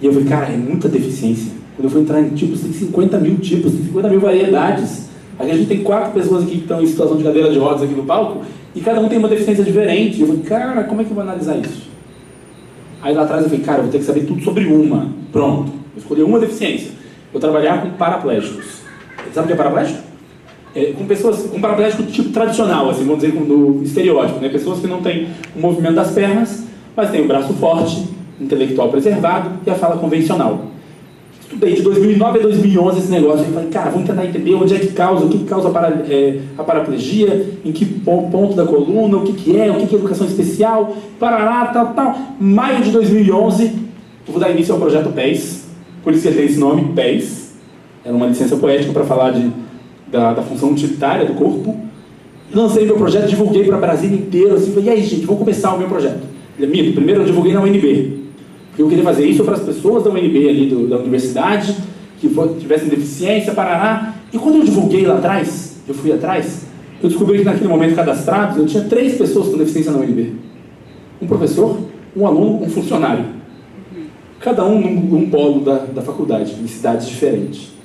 Speaker 5: E eu falei, cara, é muita deficiência. Quando eu fui entrar em tipos, tem 50 mil tipos, tem 50 mil variedades. Aqui a gente tem 4 pessoas aqui que estão em situação de cadeira de rodas aqui no palco, e cada um tem uma deficiência diferente. E eu falei, cara, como é que eu vou analisar isso? Aí lá atrás eu falei, cara, eu vou ter que saber tudo sobre uma. Pronto. Eu escolhi uma deficiência. Vou trabalhar com paraplégicos. Sabe o que é paraplégico? Com pessoas com paraplégico do tipo tradicional, assim, vamos dizer, no estereótipo, né? Pessoas que não têm o movimento das pernas, mas têm o braço forte, intelectual preservado e a fala convencional. Estudei de 2009 a 2011 esse negócio e falei, cara, vamos tentar entender onde é que causa, o que causa a paraplegia, em que ponto da coluna, o que é educação especial, parará, tal. Maio de 2011, eu vou dar início ao projeto PES, por isso que ele tem esse nome, PES. Era uma licença poética para falar da função utilitária do corpo. Lancei meu projeto, divulguei para Brasília inteiro, assim, falei, e aí, gente, vou começar o meu projeto. Primeiro eu divulguei na UNB, porque eu queria fazer isso para as pessoas da UNB ali, da universidade, que tivessem deficiência, parará. E quando eu divulguei lá atrás, eu fui atrás, eu descobri que naquele momento cadastrados, eu tinha 3 pessoas com deficiência na UNB. Um professor, um aluno, um funcionário. Cada um num polo da faculdade, em cidades diferentes.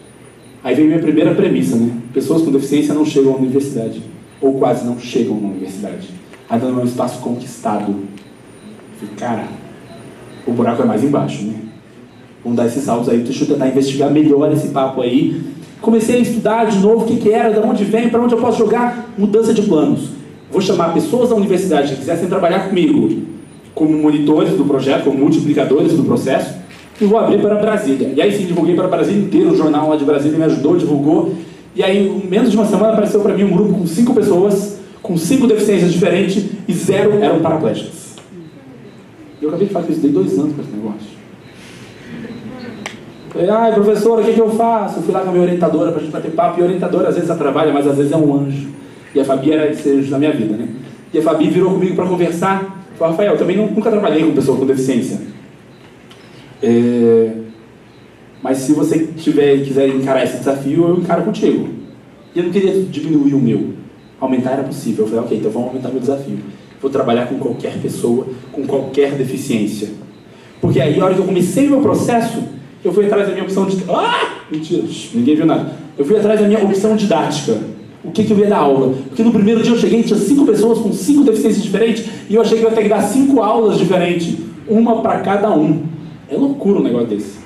Speaker 5: Aí veio minha primeira premissa, né? Pessoas com deficiência não chegam à universidade. Ou quase não chegam na universidade. Ainda não é um espaço conquistado. Eu falei, cara, o buraco é mais embaixo, né? Vamos dar esses saltos aí, deixa eu tentar investigar melhor esse papo aí. Comecei a estudar de novo o que era, de onde vem, para onde eu posso jogar, mudança de planos. Vou chamar pessoas da universidade que quisessem trabalhar comigo, como monitores do projeto, como multiplicadores do processo, e vou abrir para Brasília. E aí sim, divulguei para Brasília inteiro, o jornal lá de Brasília me ajudou, divulgou. E aí, em menos de uma semana, apareceu para mim um grupo com 5 pessoas, com 5 deficiências diferentes, e 0 eram paraplégicas. E eu acabei de falar que eu estudei 2 anos para esse negócio. Falei, ai, professora, o que eu faço? Eu fui lá com a minha orientadora para a gente bater papo, e a orientadora às vezes atrapalha, mas às vezes é um anjo. E a Fabi era esse anjo na minha vida, né? E a Fabi virou comigo para conversar. Falei, Rafael, eu também nunca trabalhei com pessoa com deficiência. Mas se você quiser encarar esse desafio, eu encaro contigo. E eu não queria diminuir o meu. Aumentar era possível. Eu falei, ok, então vamos aumentar meu desafio. Vou trabalhar com qualquer pessoa, com qualquer deficiência. Porque aí, a hora que eu comecei o meu processo, eu fui atrás da minha opção de... Mentira, ninguém viu nada. Eu fui atrás da minha opção didática. O que eu ia dar aula? Porque no primeiro dia eu cheguei e tinha 5 pessoas com 5 deficiências diferentes, e eu achei que eu ia ter que dar 5 aulas diferentes, uma para cada um. É loucura um negócio desse.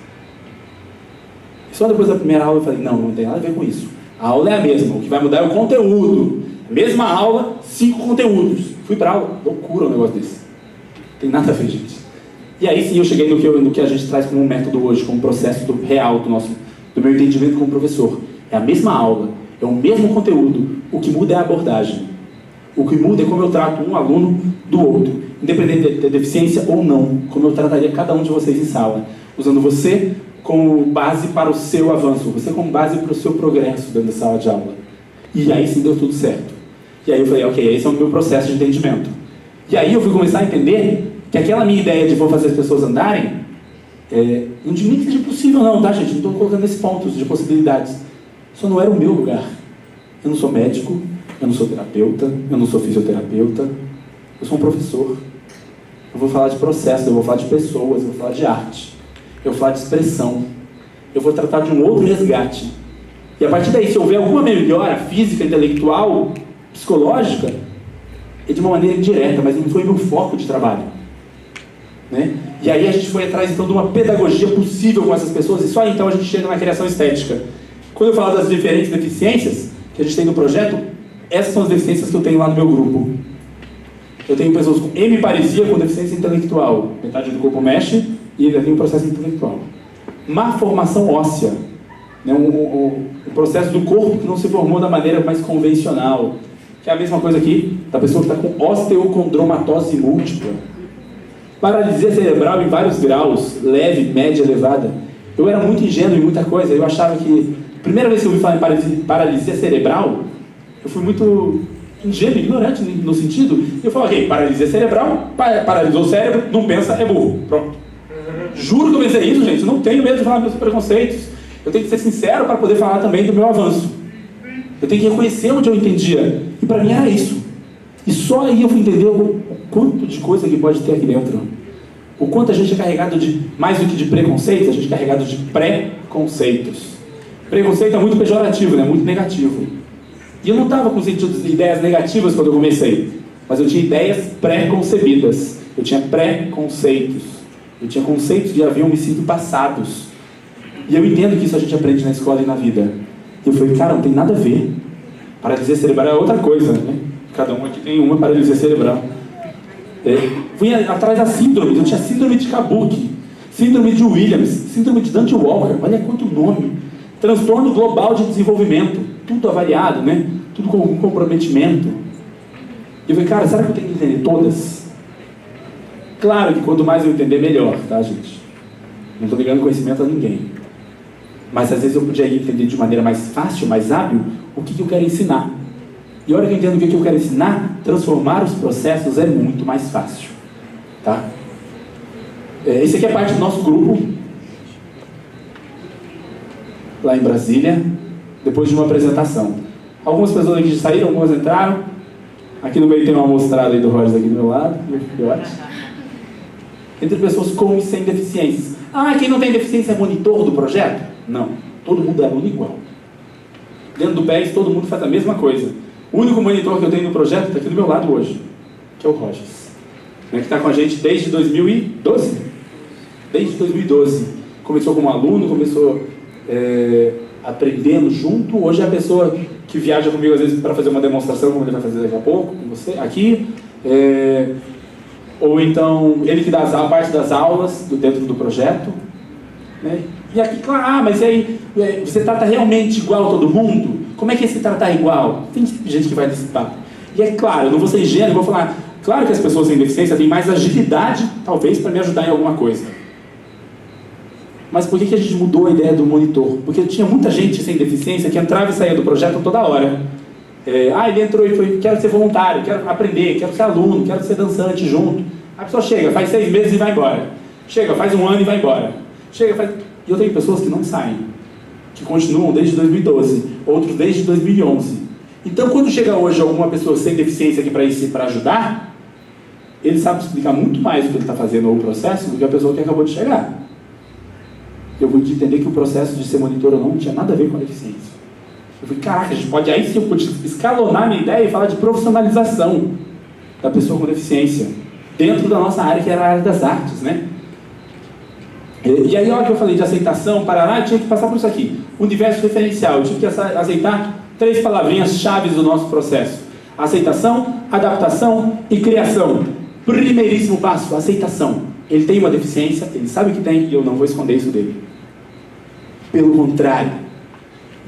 Speaker 5: Só depois da primeira aula eu falei, não tem nada a ver com isso. A aula é a mesma, o que vai mudar é o conteúdo. Mesma aula, 5 conteúdos. Fui para aula, loucura um negócio desse. Tem nada a ver, gente. E aí sim eu cheguei no que a gente traz como método hoje, como processo real do meu entendimento como professor. É a mesma aula, é o mesmo conteúdo, o que muda é a abordagem. O que muda é como eu trato um aluno do outro, independente de ter deficiência ou não, como eu trataria cada um de vocês em sala, usando você como base para o seu avanço, você como base para o seu progresso dentro da sala de aula. E aí sim deu tudo certo. E aí eu falei, ok, esse é o meu processo de entendimento. E aí eu fui começar a entender que aquela minha ideia de vou fazer as pessoas andarem, não digo nem que seja possível não, tá gente? Não estou colocando esse ponto de possibilidades. Só não era o meu lugar. Eu não sou médico, eu não sou terapeuta, eu não sou fisioterapeuta, eu sou um professor. Eu vou falar de processo, eu vou falar de pessoas, eu vou falar de arte, eu vou falar de expressão, eu vou tratar de um outro resgate. E a partir daí, se houver alguma melhora física, intelectual, psicológica, é de uma maneira indireta, mas não foi meu foco de trabalho. Né? E aí a gente foi atrás então de uma pedagogia possível com essas pessoas, e só então a gente chega na criação estética. Quando eu falo das diferentes deficiências que a gente tem no projeto, essas são as deficiências que eu tenho lá no meu grupo. Eu tenho pessoas com hemiparesia, com deficiência intelectual. Metade do corpo mexe e ainda tem um processo intelectual. Má formação óssea. Né? Um processo do corpo que não se formou da maneira mais convencional. que é a mesma coisa aqui, da pessoa que está com osteocondromatose múltipla. Paralisia cerebral em vários graus, leve, média, elevada. Eu era muito ingênuo em muita coisa, eu achava que... Primeira vez que eu ouvi falar em paralisia cerebral, eu fui muito ingênuo, ignorante no sentido. Eu falei, ok, paralisia cerebral, paralisou o cérebro, não pensa, é burro. Pronto. Juro que eu pensei isso, gente. Eu não tenho medo de falar meus preconceitos. Eu tenho que ser sincero para poder falar também do meu avanço. Eu tenho que reconhecer onde eu entendia. E para mim era isso. E só aí eu fui entender o quanto de coisa que pode ter aqui dentro. O quanto a gente é carregado de, mais do que de preconceitos, a gente é carregado de pré-conceitos. Preconceito é muito pejorativo, né? Muito negativo. E eu não estava com ideias negativas quando eu comecei, mas eu tinha ideias pré-concebidas. Eu tinha pré-conceitos. Eu tinha conceitos que haviam me sido passados. E eu entendo que isso a gente aprende na escola e na vida. E eu falei, cara, não tem nada a ver. Paralisia cerebral é outra coisa, né? Cada um aqui tem uma paralisia cerebral. Fui atrás das síndromes. Eu tinha síndrome de Kabuki, síndrome de Williams, síndrome de Dante Walker. Olha quanto nome. Transtorno global de desenvolvimento. Tudo avaliado, né? Tudo com algum comprometimento. E eu falei, cara, será que eu tenho que entender todas? Claro que quanto mais eu entender, melhor, tá, gente? Não estou negando conhecimento a ninguém. Mas às vezes eu podia entender de maneira mais fácil, mais hábil, o que eu quero ensinar. E a hora que eu entendo o que eu quero ensinar, transformar os processos é muito mais fácil. Tá? Esse aqui é parte do nosso grupo, lá em Brasília, depois de uma apresentação. Algumas pessoas aqui já saíram, algumas entraram. Aqui no meio tem uma amostrada aí do Rogers aqui do meu lado, eu acho. Entre pessoas com e sem deficiências. Ah, quem não tem deficiência é monitor do projeto? Não, todo mundo é aluno igual. Dentro do PES, todo mundo faz a mesma coisa. O único monitor que eu tenho no projeto está aqui do meu lado hoje, que é o Rogers, né, que está com a gente desde 2012. Desde 2012. Começou como aluno, começou aprendendo junto. Hoje é a pessoa que viaja comigo às vezes para fazer uma demonstração, como ele vai fazer daqui a pouco, com você, aqui. Ou então, ele que dá a parte das aulas dentro do projeto. Né? E aqui, claro, mas aí, você trata realmente igual a todo mundo? Como é que é se tratar igual? Tem gente que vai nesse papo. E é claro, eu não vou ser ingênuo, vou falar, claro que as pessoas sem deficiência têm mais agilidade, talvez, para me ajudar em alguma coisa. Mas por que a gente mudou a ideia do monitor? Porque tinha muita gente sem deficiência que entrava e saía do projeto toda hora. Ele entrou e foi, quero ser voluntário, quero aprender, quero ser aluno, quero ser dançante junto. A pessoa chega, faz 6 meses e vai embora. Chega, faz 1 ano e vai embora. Chega, faz... E eu tenho pessoas que não saem, que continuam desde 2012, outros desde 2011. Então, quando chega hoje alguma pessoa sem deficiência aqui para ajudar, ele sabe explicar muito mais o que ele está fazendo ou o processo do que a pessoa que acabou de chegar. Eu pude entender que o processo de ser monitor ou não tinha nada a ver com a deficiência. Eu falei, caraca, a gente pode aí sim, eu pude escalonar a minha ideia e falar de profissionalização da pessoa com deficiência, dentro da nossa área, que era a área das artes, né? E aí, a hora que eu falei de aceitação, Paraná, eu tinha que passar por isso aqui. Universo referencial, eu tive que aceitar 3 palavrinhas-chave do nosso processo. Aceitação, adaptação e criação. Primeiríssimo passo, aceitação. Ele tem uma deficiência, ele sabe que tem, e eu não vou esconder isso dele. Pelo contrário.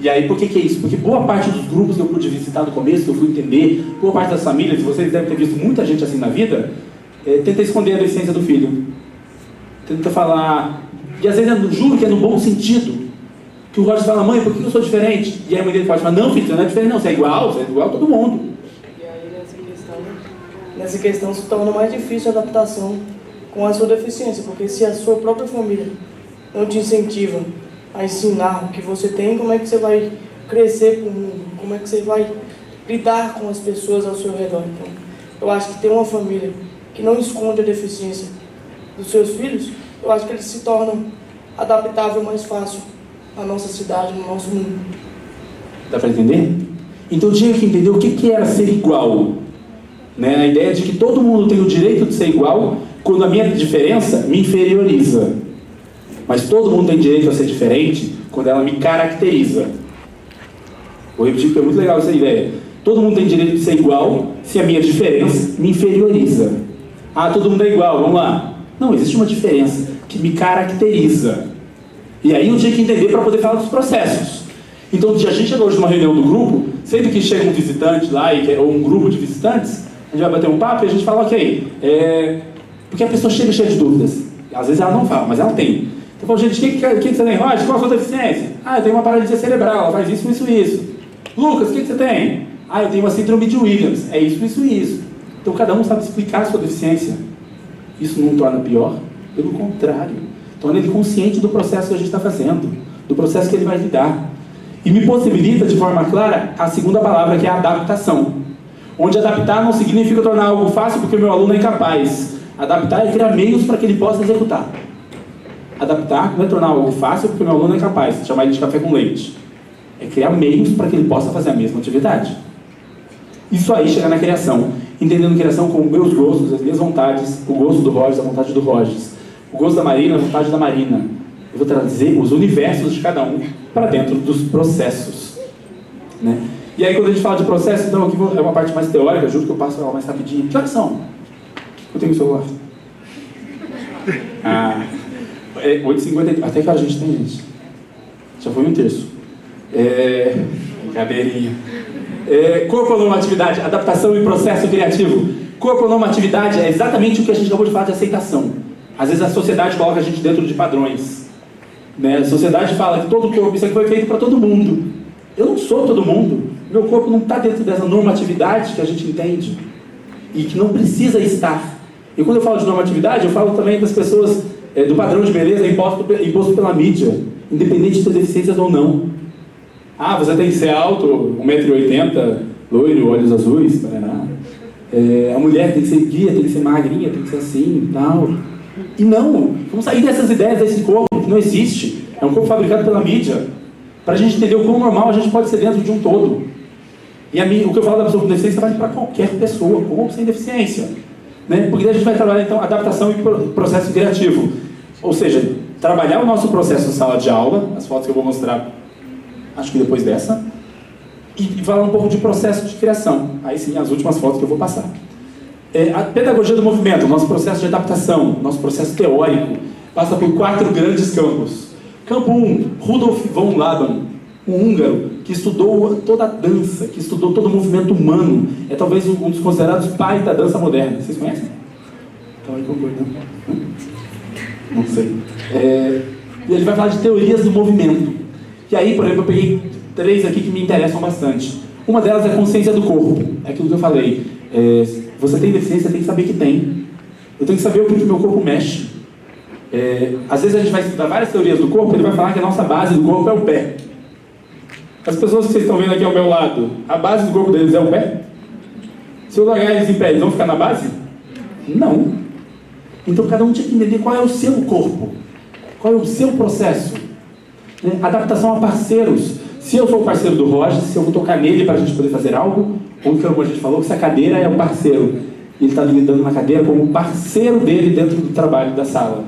Speaker 5: E aí, por que é isso? Porque boa parte dos grupos que eu pude visitar no começo, que eu fui entender, boa parte das famílias, vocês devem ter visto muita gente assim na vida, tenta esconder a deficiência do filho. Tenta falar, e às vezes eu juro que é no bom sentido, que o Roger fala, mãe, por que eu sou diferente? E aí a mãe dele pode falar, não filho, você não é diferente não, você é igual a todo mundo.
Speaker 9: E aí nessa questão se torna mais difícil a adaptação com a sua deficiência, porque se a sua própria família não te incentiva a ensinar o que você tem, como é que você vai crescer para o mundo? Como é que você vai lidar com as pessoas ao seu redor? Então, eu acho que ter uma família que não esconde a deficiência dos seus filhos, eu acho que eles se tornam adaptáveis mais fácil na nossa cidade, no nosso mundo.
Speaker 5: Dá para entender? Então eu tinha que entender o que era ser igual. Né? A ideia de que todo mundo tem o direito de ser igual, quando a minha diferença me inferioriza. Mas todo mundo tem direito a ser diferente quando ela me caracteriza. Vou repetir porque é muito legal essa ideia. Todo mundo tem direito de ser igual se a minha diferença me inferioriza. Ah, todo mundo é igual, vamos lá. Não, existe uma diferença que me caracteriza. E aí eu tinha que entender para poder falar dos processos. Então, se a gente chega hoje numa reunião do grupo, sempre que chega um visitante lá, ou um grupo de visitantes, a gente vai bater um papo e a gente fala, ok, porque a pessoa chega cheia de dúvidas. Às vezes ela não fala, mas ela tem. Então, fala, gente, o que você tem? Roger, qual a sua deficiência? Ah, eu tenho uma paralisia cerebral, ela faz isso, isso e isso. Lucas, o que você tem? Ah, eu tenho uma síndrome de Williams, é isso, isso e isso. Então, cada um sabe explicar a sua deficiência. Isso não torna pior? Pelo contrário. Torna ele consciente do processo que a gente está fazendo, do processo que ele vai lidar. E me possibilita, de forma clara, a segunda palavra, que é a adaptação. Onde adaptar não significa tornar algo fácil porque o meu aluno é incapaz. Adaptar é criar meios para que ele possa executar. Adaptar não é tornar algo fácil porque o meu aluno é incapaz, chamar ele de café com leite. É criar meios para que ele possa fazer a mesma atividade. Isso aí chega na criação. Entendendo criação como meus gostos, as minhas vontades, o gosto do Rogers, a vontade do Rogers, o gosto da Marina, a vontade da Marina. Eu vou trazer os universos de cada um para dentro dos processos. Né? E aí, quando a gente fala de processo, então aqui é uma parte mais teórica, juro que eu passo ela mais rapidinho. Que horas são? Eu tenho o celular. 8h50. Até que a gente tem, gente. Já foi um terço. Brincadeirinha. Corpo ou normatividade, adaptação e processo criativo. Corpo ou normatividade é exatamente o que a gente acabou de falar de aceitação. Às vezes a sociedade coloca a gente dentro de padrões. Né? A sociedade fala que todo corpo, isso aqui foi feito para todo mundo. Eu não sou todo mundo. Meu corpo não está dentro dessa normatividade que a gente entende. E que não precisa estar. E quando eu falo de normatividade, eu falo também das pessoas, do padrão de beleza imposto pela mídia, independente de ter deficiências ou não. Ah, você tem que ser alto, 1,80 m, loiro, olhos azuis, paraná. A mulher tem que ser guia, tem que ser magrinha, tem que ser assim e tal. E não, vamos sair dessas ideias desse corpo que não existe. É um corpo fabricado pela mídia. Para a gente entender o quão normal a gente pode ser dentro de um todo. E o que eu falo da pessoa com deficiência vale para qualquer pessoa, com ou sem deficiência. Né? Porque daí a gente vai trabalhar então adaptação e processo criativo. Ou seja, trabalhar o nosso processo em sala de aula, as fotos que eu vou mostrar, acho que depois dessa, e falar um pouco de processo de criação. Aí sim, as últimas fotos que eu vou passar. A pedagogia do movimento, nosso processo de adaptação, nosso processo teórico, passa por 4 grandes campos. Campo 1, Rudolf von Laban, um húngaro que estudou toda a dança, que estudou todo o movimento humano. É talvez um dos considerados pais da dança moderna. Vocês conhecem? Estão aí concordando? Não sei. E ele vai falar de teorias do movimento. E aí, por exemplo, eu peguei 3 aqui que me interessam bastante. Uma delas é a consciência do corpo. É aquilo que eu falei. Você tem deficiência, tem que saber que tem. Eu tenho que saber o que o meu corpo mexe. Às vezes a gente vai estudar várias teorias do corpo, ele vai falar que a nossa base do corpo é o pé. As pessoas que vocês estão vendo aqui ao meu lado, a base do corpo deles é o pé? Se eu largar eles em pé, eles vão ficar na base? Não. Então cada um tinha que entender qual é o seu corpo. Qual é o seu processo. Adaptação a parceiros. Se eu sou o parceiro do Roger, se eu vou tocar nele para a gente poder fazer algo, ou como a gente falou, se a cadeira é o parceiro, e ele está lidando na cadeira como parceiro dele dentro do trabalho da sala.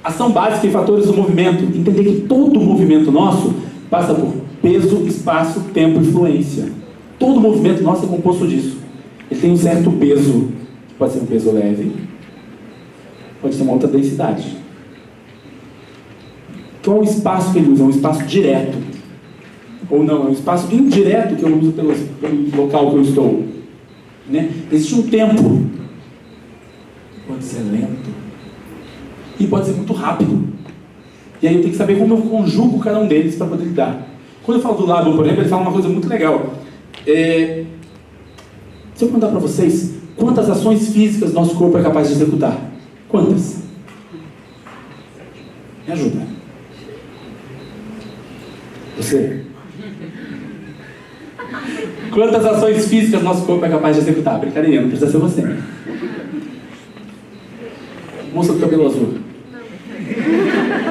Speaker 5: Ação básica e fatores do movimento. Entender que todo movimento nosso passa por peso, espaço, tempo e fluência. Todo movimento nosso é composto disso. Ele tem um certo peso, que pode ser um peso leve, pode ser uma alta densidade. Qual é o espaço que ele usa? É um espaço direto. Ou não, é um espaço indireto que eu uso pelo local que eu estou. Né? Existe um tempo. Pode ser lento. E pode ser muito rápido. E aí eu tenho que saber como eu conjugo cada um deles para poder lidar. Quando eu falo do Laban, por exemplo, ele fala uma coisa muito legal. Se eu contar para vocês, quantas ações físicas nosso corpo é capaz de executar? Quantas? Me ajuda. Você? Quantas ações físicas nosso corpo é capaz de executar? Brincadeira, não precisa ser você. Moça do cabelo azul.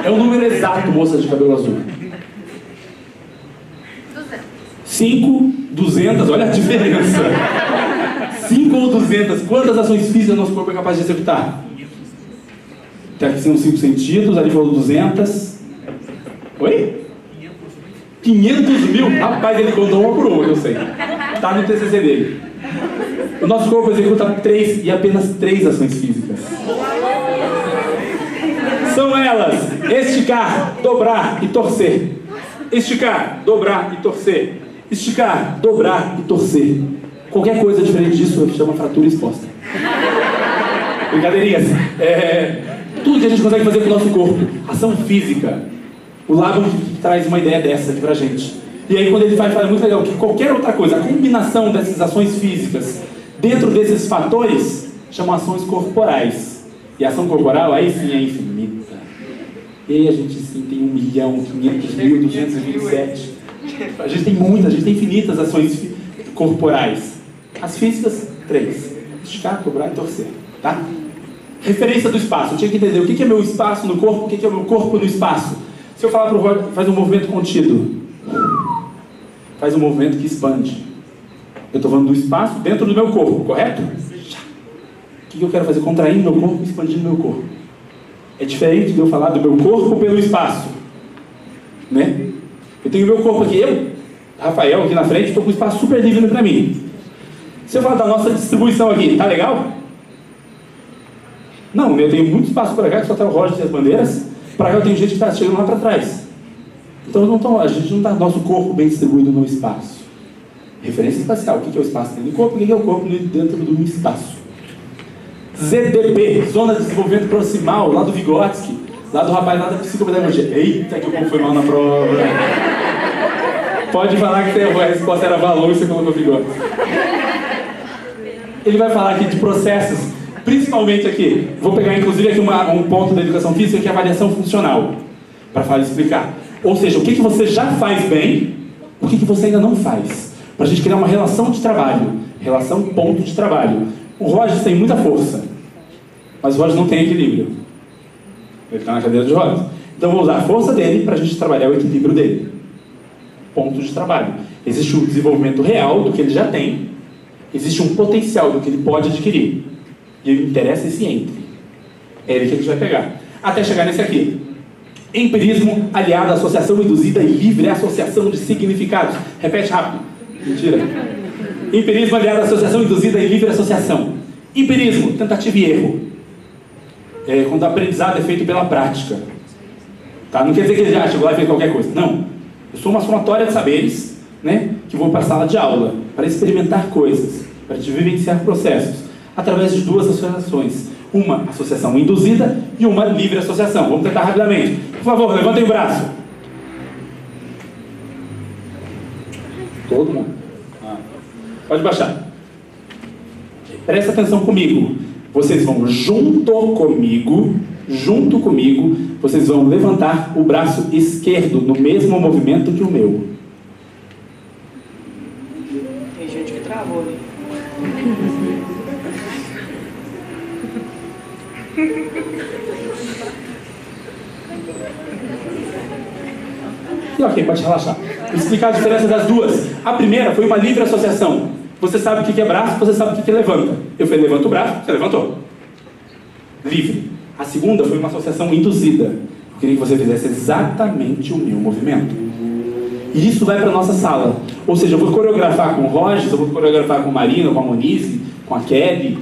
Speaker 5: É o número exato, moça de cabelo azul. 5, 200, olha a diferença. 5 ou 200, quantas ações físicas nosso corpo é capaz de executar? Aqui são 5 sentidos, ali falou 200. Oi? 500 mil? Rapaz, ele contou uma por uma, eu sei. Está no TCC dele. O nosso corpo executa 3 e apenas 3 ações físicas. São elas: esticar, dobrar e torcer. Esticar, dobrar e torcer. Esticar, dobrar e torcer. Qualquer coisa diferente disso chama fratura exposta. Brincadeirinhas. Tudo que a gente consegue fazer com o nosso corpo. Ação física. O Laban traz uma ideia dessa aqui pra gente. E aí quando ele faz, é muito legal que qualquer outra coisa, a combinação dessas ações físicas dentro desses fatores, chamam ações corporais. E a ação corporal aí sim é infinita. E aí a gente sim tem 1.500.227. A gente tem muitas, a gente tem infinitas ações corporais. As físicas, 3. Esticar, dobrar e torcer. Tá? Referência do espaço. Eu tinha que entender o que é meu espaço no corpo, o que é meu corpo no espaço. Se eu falar para o Roger, faz um movimento contido. Faz um movimento que expande. Eu estou falando do espaço dentro do meu corpo, correto? O que eu quero fazer? Contraindo meu corpo e expandindo meu corpo. É diferente de eu falar do meu corpo pelo espaço. Né? Eu tenho meu corpo aqui, eu, Rafael, aqui na frente, estou com um espaço super livre para mim. Se eu falar da nossa distribuição aqui, tá legal? Não, eu tenho muito espaço para cá, que só está o Roger e as bandeiras. Para cá eu tenho gente que está chegando lá para trás. Então a gente não está nosso corpo bem distribuído no espaço. Referência espacial. O que é o espaço dentro do corpo? O que é o corpo dentro do espaço? ZDP, Zona de Desenvolvimento Proximal, lá do Vygotsky, lá do rapaz lá da psicopedagogia. Eita, que o povo foi mal na prova. Pode falar que a resposta era valor e você colocou Vygotsky. Ele vai falar aqui de processos, principalmente aqui. Vou pegar inclusive aqui um ponto da educação física que é a avaliação funcional, para explicar. Ou seja, o que você já faz bem, o que você ainda não faz. Para a gente criar uma relação de trabalho, relação ponto de trabalho. O Roger tem muita força, mas o Roger não tem equilíbrio. Ele está na cadeira de rodas. Então eu vou usar a força dele para a gente trabalhar o equilíbrio dele. Ponto de trabalho. Existe um desenvolvimento real do que ele já tem, existe um potencial do que ele pode adquirir. E o interesse é esse entre. É ele que a gente vai pegar. Até chegar nesse aqui. Empirismo aliado à associação induzida e livre associação de significados. Repete rápido. Mentira. Empirismo aliado à associação induzida e livre associação. Empirismo, tentativa e erro. Quando o aprendizado é feito pela prática. Tá? Não quer dizer que ele já chegou lá e fez qualquer coisa. Não. Eu sou uma somatória de saberes, né, que vou para a sala de aula para experimentar coisas, para vivenciar processos, através de duas associações. Uma associação induzida e uma livre associação. Vamos tentar rapidamente. Por favor, levantem o braço. Todo mundo. Pode baixar. Presta atenção comigo. Vocês vão junto comigo, vocês vão levantar o braço esquerdo no mesmo movimento que o meu.
Speaker 9: Tem gente que travou ali.
Speaker 5: E ok, pode relaxar. Vou explicar a diferença das duas. A primeira foi uma livre associação. Você sabe o que é braço, você sabe o que é levanta. Eu falei, levanta o braço, você levantou. Livre. A segunda foi uma associação induzida. Eu queria que você fizesse exatamente o meu movimento. E isso vai para a nossa sala. Ou seja, eu vou coreografar com o Roger, eu vou coreografar com a Marina, com a Monize, com a Kelly,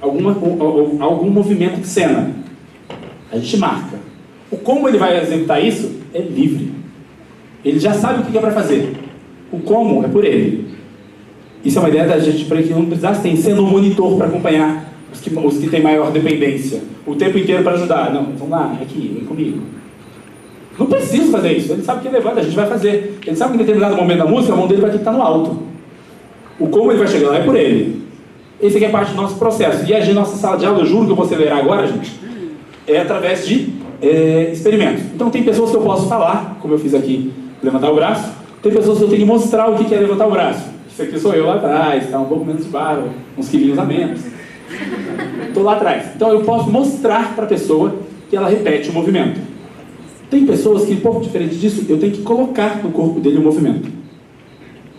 Speaker 5: algum movimento de cena. A gente marca. O como ele vai executar isso é livre. Ele já sabe o que é para fazer. O como é por ele. Isso é uma ideia da gente para que não precisasse ter sendo um monitor para acompanhar os que têm maior dependência. O tempo inteiro para ajudar. Não, vamos lá, aqui, vem comigo. Não preciso fazer isso. Ele sabe que levanta, a gente vai fazer. Ele sabe que em determinado momento da música, a mão dele vai ter que estar no alto. O como ele vai chegar lá é por ele. Esse aqui é parte do nosso processo. E a nossa sala de aula, eu juro que eu vou acelerar agora, gente, é através de experimentos. Então tem pessoas que eu posso falar, como eu fiz aqui, levantar o braço. Tem pessoas que eu tenho que mostrar o que é levantar o braço. Isso aqui sou eu lá atrás, está um pouco menos de barro, uns quilinhos a menos. Estou lá atrás. Então eu posso mostrar para a pessoa que ela repete o movimento. Tem pessoas que, um pouco diferente disso, eu tenho que colocar no corpo dele o movimento.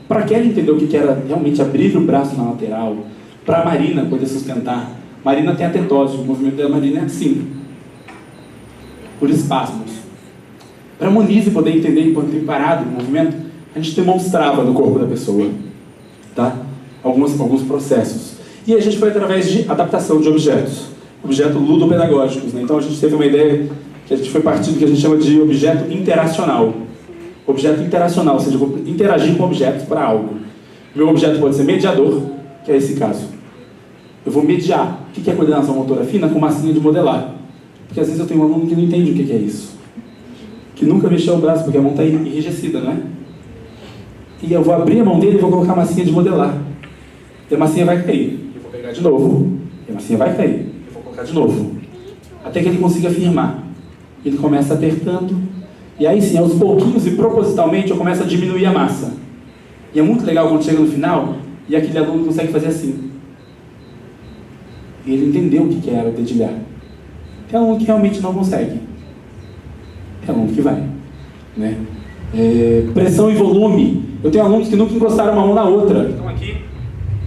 Speaker 5: Para que ela entender o que era realmente abrir o braço na lateral, para a Marina poder sustentar. Marina tem atentose, o movimento da Marina é assim, por espasmos. Para a Monize poder entender enquanto tem parado o movimento, a gente demonstrava no corpo da pessoa, tá? Alguns processos. E a gente foi através de adaptação de objetos ludopedagógicos, né? Então a gente teve uma ideia que a gente foi partindo do que a gente chama de objeto interacional. Objeto interacional, ou seja, eu vou interagir com objetos para algo. Meu objeto pode ser mediador, que é esse caso. Eu vou mediar. O que é coordenação motora fina? Com massinha de modelar. Porque às vezes eu tenho um aluno que não entende o que é isso. Que nunca mexeu o braço, porque a mão está enrijecida, não é? E eu vou abrir a mão dele e vou colocar a massinha de modelar. E a massinha vai cair. Eu vou pegar de novo. E a massinha vai cair. Eu vou colocar de novo. Até que ele consiga firmar. Ele começa apertando. E aí sim, aos pouquinhos e propositalmente, eu começo a diminuir a massa. E é muito legal quando chega no final e aquele aluno consegue fazer assim. E ele entendeu o que era dedilhar. Tem aluno que realmente não consegue. Tem aluno que vai. Né? Pressão e volume. Eu tenho alunos que nunca encostaram uma mão na outra. Estão aqui.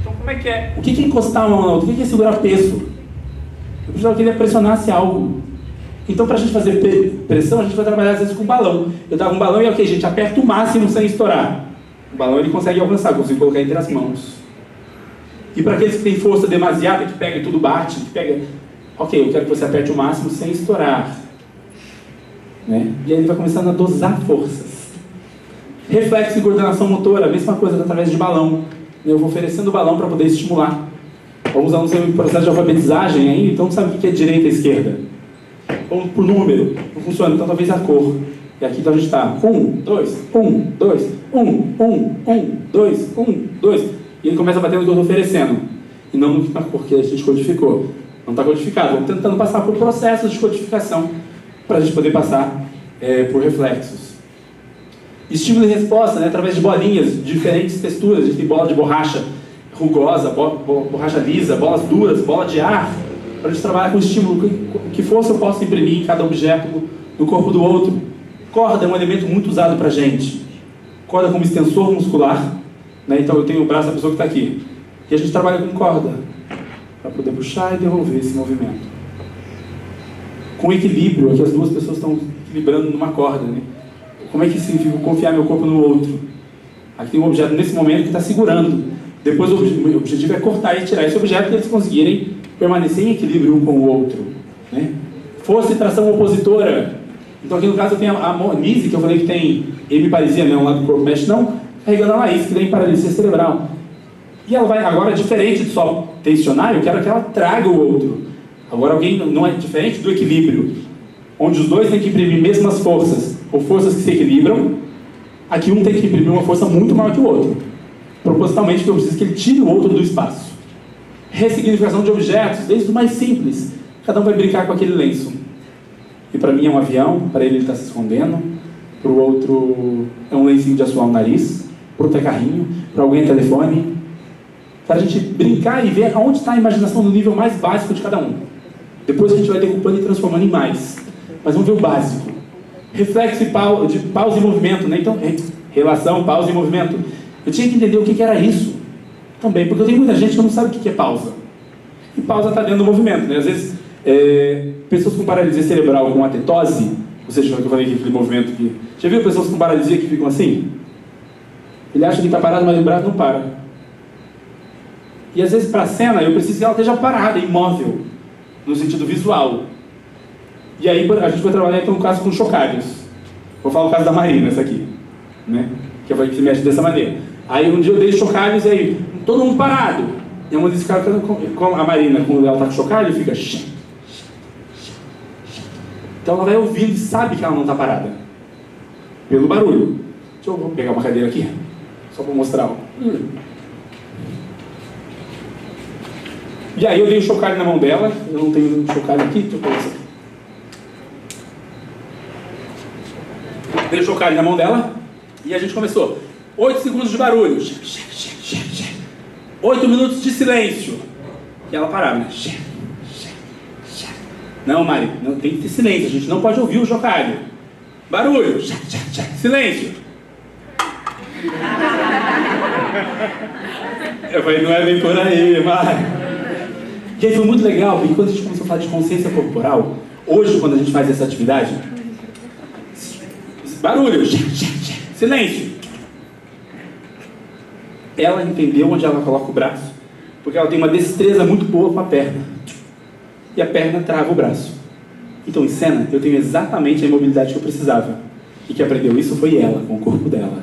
Speaker 5: Então como é que é? O que é encostar uma mão na outra? O que é segurar peso? Eu precisava que ele pressionasse algo. Então, para a gente fazer pressão, a gente vai trabalhar às vezes com balão. Eu dava um balão e ok, gente, aperta o máximo sem estourar. O balão ele consegue alcançar, consigo colocar entre as mãos. E para aqueles que têm força demasiada, que pega e tudo bate, que pega... Ok, eu quero que você aperte o máximo sem estourar. Né? E aí ele vai começando a dosar forças. Reflexo e coordenação motora, a mesma coisa, através de balão. Eu vou oferecendo o balão para poder estimular. Alguns alunos têm um processo de alfabetizagem aí, então não sabe o que é direita e esquerda. Vamos por número, não funciona, então talvez a cor. E aqui então a gente está 1, 2, 1, 2, 1, 1, 1, 2, 1, 2. E ele começa a bater no que eu estou oferecendo. E não na cor que a gente codificou. Não está codificado. Vamos tentando passar por processos de codificação para a gente poder passar por reflexos. Estímulo e resposta, né, através de bolinhas de diferentes texturas. A gente tem bola de borracha rugosa, borracha lisa, bolas duras, bola de ar. Para a gente trabalhar com estímulo, que força eu posso imprimir em cada objeto no corpo do outro. Corda é um elemento muito usado para a gente. Corda como extensor muscular, né? Então eu tenho o braço da pessoa que está aqui. E a gente trabalha com corda, para poder puxar e devolver esse movimento. Com equilíbrio, aqui as duas pessoas estão equilibrando numa corda, né? Como é que significa confiar meu corpo no outro? Aqui tem um objeto nesse momento que está segurando. Depois o objetivo é cortar e tirar esse objeto para eles conseguirem permanecer em equilíbrio um com o outro. Né? Força e tração opositora. Então aqui no caso eu tenho a Monise, que eu falei que tem hemiparesia, né, um lado do corpo mexe não, carregando a Laís, que tem paralisia cerebral. E ela vai, agora diferente de só tensionar, eu quero que ela traga o outro. Agora alguém não é diferente do equilíbrio, onde os dois têm que imprimir mesmas forças, ou forças que se equilibram. Aqui um tem que imprimir uma força muito maior que o outro. Propositalmente, porque eu preciso que ele tire o outro do espaço. Ressignificação de objetos, desde o mais simples. Cada um vai brincar com aquele lenço. E para mim é um avião, para ele está se escondendo. Para o outro é um lencinho de assoar o nariz. Para o outro é carrinho. Para alguém é telefone. Para a gente brincar e ver aonde está a imaginação no nível mais básico de cada um. Depois a gente vai decupando e transformando em mais. Mas vamos ver o básico. Reflexo de pausa e movimento, né? Então, relação, pausa e movimento. Eu tinha que entender o que era isso também, porque eu tenho muita gente que não sabe o que é pausa. E pausa está dentro do movimento, né? Às vezes, pessoas com paralisia cerebral com atetose, ou seja, o que eu falei aqui, aquele movimento que... Já viu pessoas com paralisia que ficam assim? Ele acha que está parado, mas o braço não para. E às vezes, para a cena, eu preciso que ela esteja parada, imóvel, no sentido visual. E aí, a gente vai trabalhar, então, no caso com chocalhos. Vou falar o caso da Marina, essa aqui, né? Que eu falei que se mexe dessa maneira. Aí um dia eu dei chocalhos e aí, todo mundo parado. E uma desse cara, com a Marina, quando ela está com chocalho, fica... Então ela vai ouvindo e sabe que ela não está parada. Pelo barulho. Deixa eu pegar uma cadeira aqui, só para mostrar. E aí eu dei o chocalho na mão dela. Eu não tenho chocalho aqui, deixa eu pôr isso aqui. Dei o chocalho na mão dela e a gente começou. 8 segundos de barulho. 8 minutos de silêncio. E ela parava, né? Não, Mari, não tem que ter silêncio. A gente não pode ouvir o chocalho. Barulho. Silêncio. Eu falei, não é bem por aí, Mari. E aí foi muito legal, porque quando a gente começou a falar de consciência corporal, hoje, quando a gente faz essa atividade, barulho. Silêncio. Ela entendeu onde ela coloca o braço, porque ela tem uma destreza muito boa com a perna. E a perna trava o braço. Então, em cena, eu tenho exatamente a imobilidade que eu precisava. E quem aprendeu isso foi ela, com o corpo dela.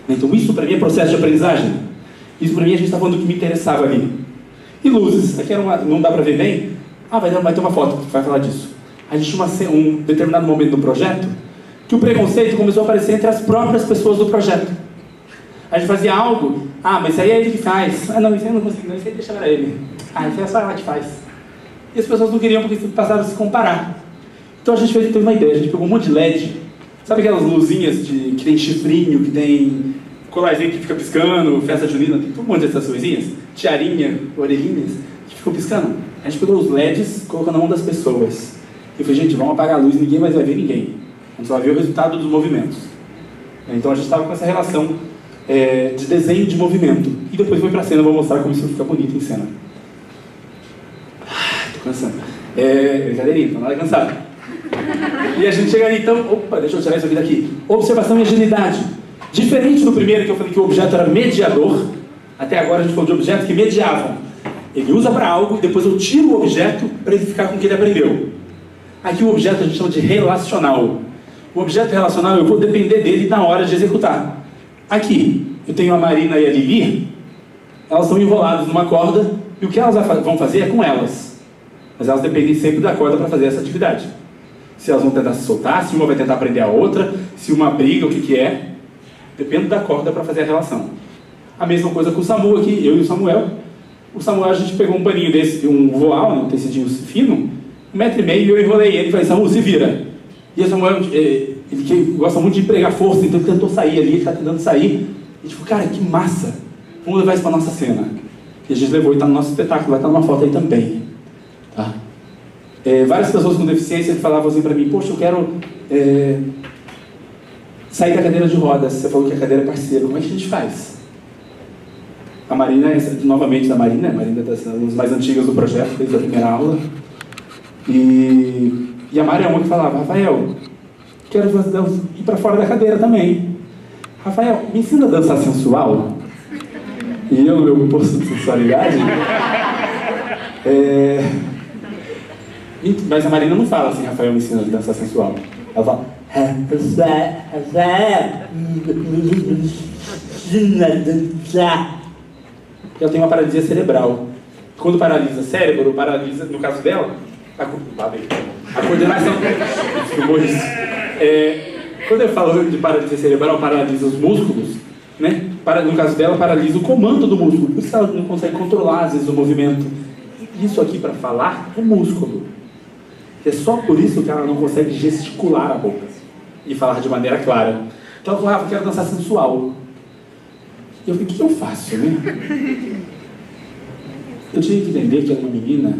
Speaker 5: Então isso para mim é processo de aprendizagem. Isso para mim a gente está falando do que me interessava ali. E luzes, aqui não dá para ver bem. Vai ter uma foto que vai falar disso. A gente tinha um determinado momento do projeto que o preconceito começou a aparecer entre as próprias pessoas do projeto. A gente fazia algo, mas isso aí é ele que faz. Não, isso aí eu não consigo, não, isso aí deixa para ele. Isso aí é só ela que faz. E as pessoas não queriam porque passaram a se comparar. Então a gente teve uma ideia, a gente pegou um monte de LED. Sabe aquelas luzinhas que tem chifrinho, que tem colarzinho que fica piscando, festa junina, tem um monte dessas coisinhas, tiarinha, orelhinhas, que ficam piscando. A gente pegou os LEDs, colocou na mão das pessoas. Eu falei, gente, vamos apagar a luz, ninguém mais vai ver ninguém. A gente só vai ver o resultado dos movimentos. Então a gente estava com essa relação de desenho de movimento. E depois foi pra cena, eu vou mostrar como isso fica bonito em cena. Tô cansando. Brincadeirinha, não nada cansado. E a gente chega ali, então, deixa eu tirar isso aqui daqui. Observação e agilidade. Diferente do primeiro que eu falei que o objeto era mediador, até agora a gente falou de objetos que mediavam. Ele usa para algo e depois eu tiro o objeto para ele ficar com o que ele aprendeu. Aqui o objeto a gente chama de relacional. O objeto relacional eu vou depender dele na hora de executar. Aqui eu tenho a Marina e a Lili, elas estão enroladas numa corda e o que elas vão fazer é com elas. Mas elas dependem sempre da corda para fazer essa atividade. Se elas vão tentar se soltar, se uma vai tentar prender a outra, se uma briga, o que é. Depende da corda para fazer a relação. A mesma coisa com o Samu aqui, eu e o Samuel. O Samuel, a gente pegou um paninho desse, um voal, um tecidinho fino, 1,5 metro, e eu enrolei ele e falei, Samu, se vira. E o Samuel, ele gosta muito de empregar força, então ele tentou sair ali, ele está tentando sair. E tipo, cara, que massa, vamos levar isso para nossa cena. E a gente levou e está no nosso espetáculo, vai estar numa foto aí também. Tá? Várias pessoas com deficiência falavam assim para mim, poxa, eu quero sair da cadeira de rodas. Você falou que a cadeira é parceira, como é que a gente faz? A Marina, novamente da Marina, a Marina é das mais antigas do projeto, desde a primeira aula. E a Mari é uma que falava, Rafael, quero ir para fora da cadeira também. Rafael, me ensina a dançar sensual. E eu, no meu curso de sensualidade... Mas a Marina não fala assim, Rafael, me ensina a dançar sensual. Ela fala, Rafael, me ensina a dançar. Ela tem uma paralisia cerebral. Quando paralisa o cérebro, paralisa, no caso dela, a coordenação... Quando eu falo de paralisia cerebral, paralisa os músculos, né? No caso dela, paralisa o comando do músculo. Por isso ela não consegue controlar, às vezes, o movimento. Isso aqui, para falar, é músculo. É só por isso que ela não consegue gesticular a boca e falar de maneira clara. Então ela falou, Rafa, eu quero dançar sensual. E eu falei, o que eu faço, né? Eu tinha que entender que era uma menina,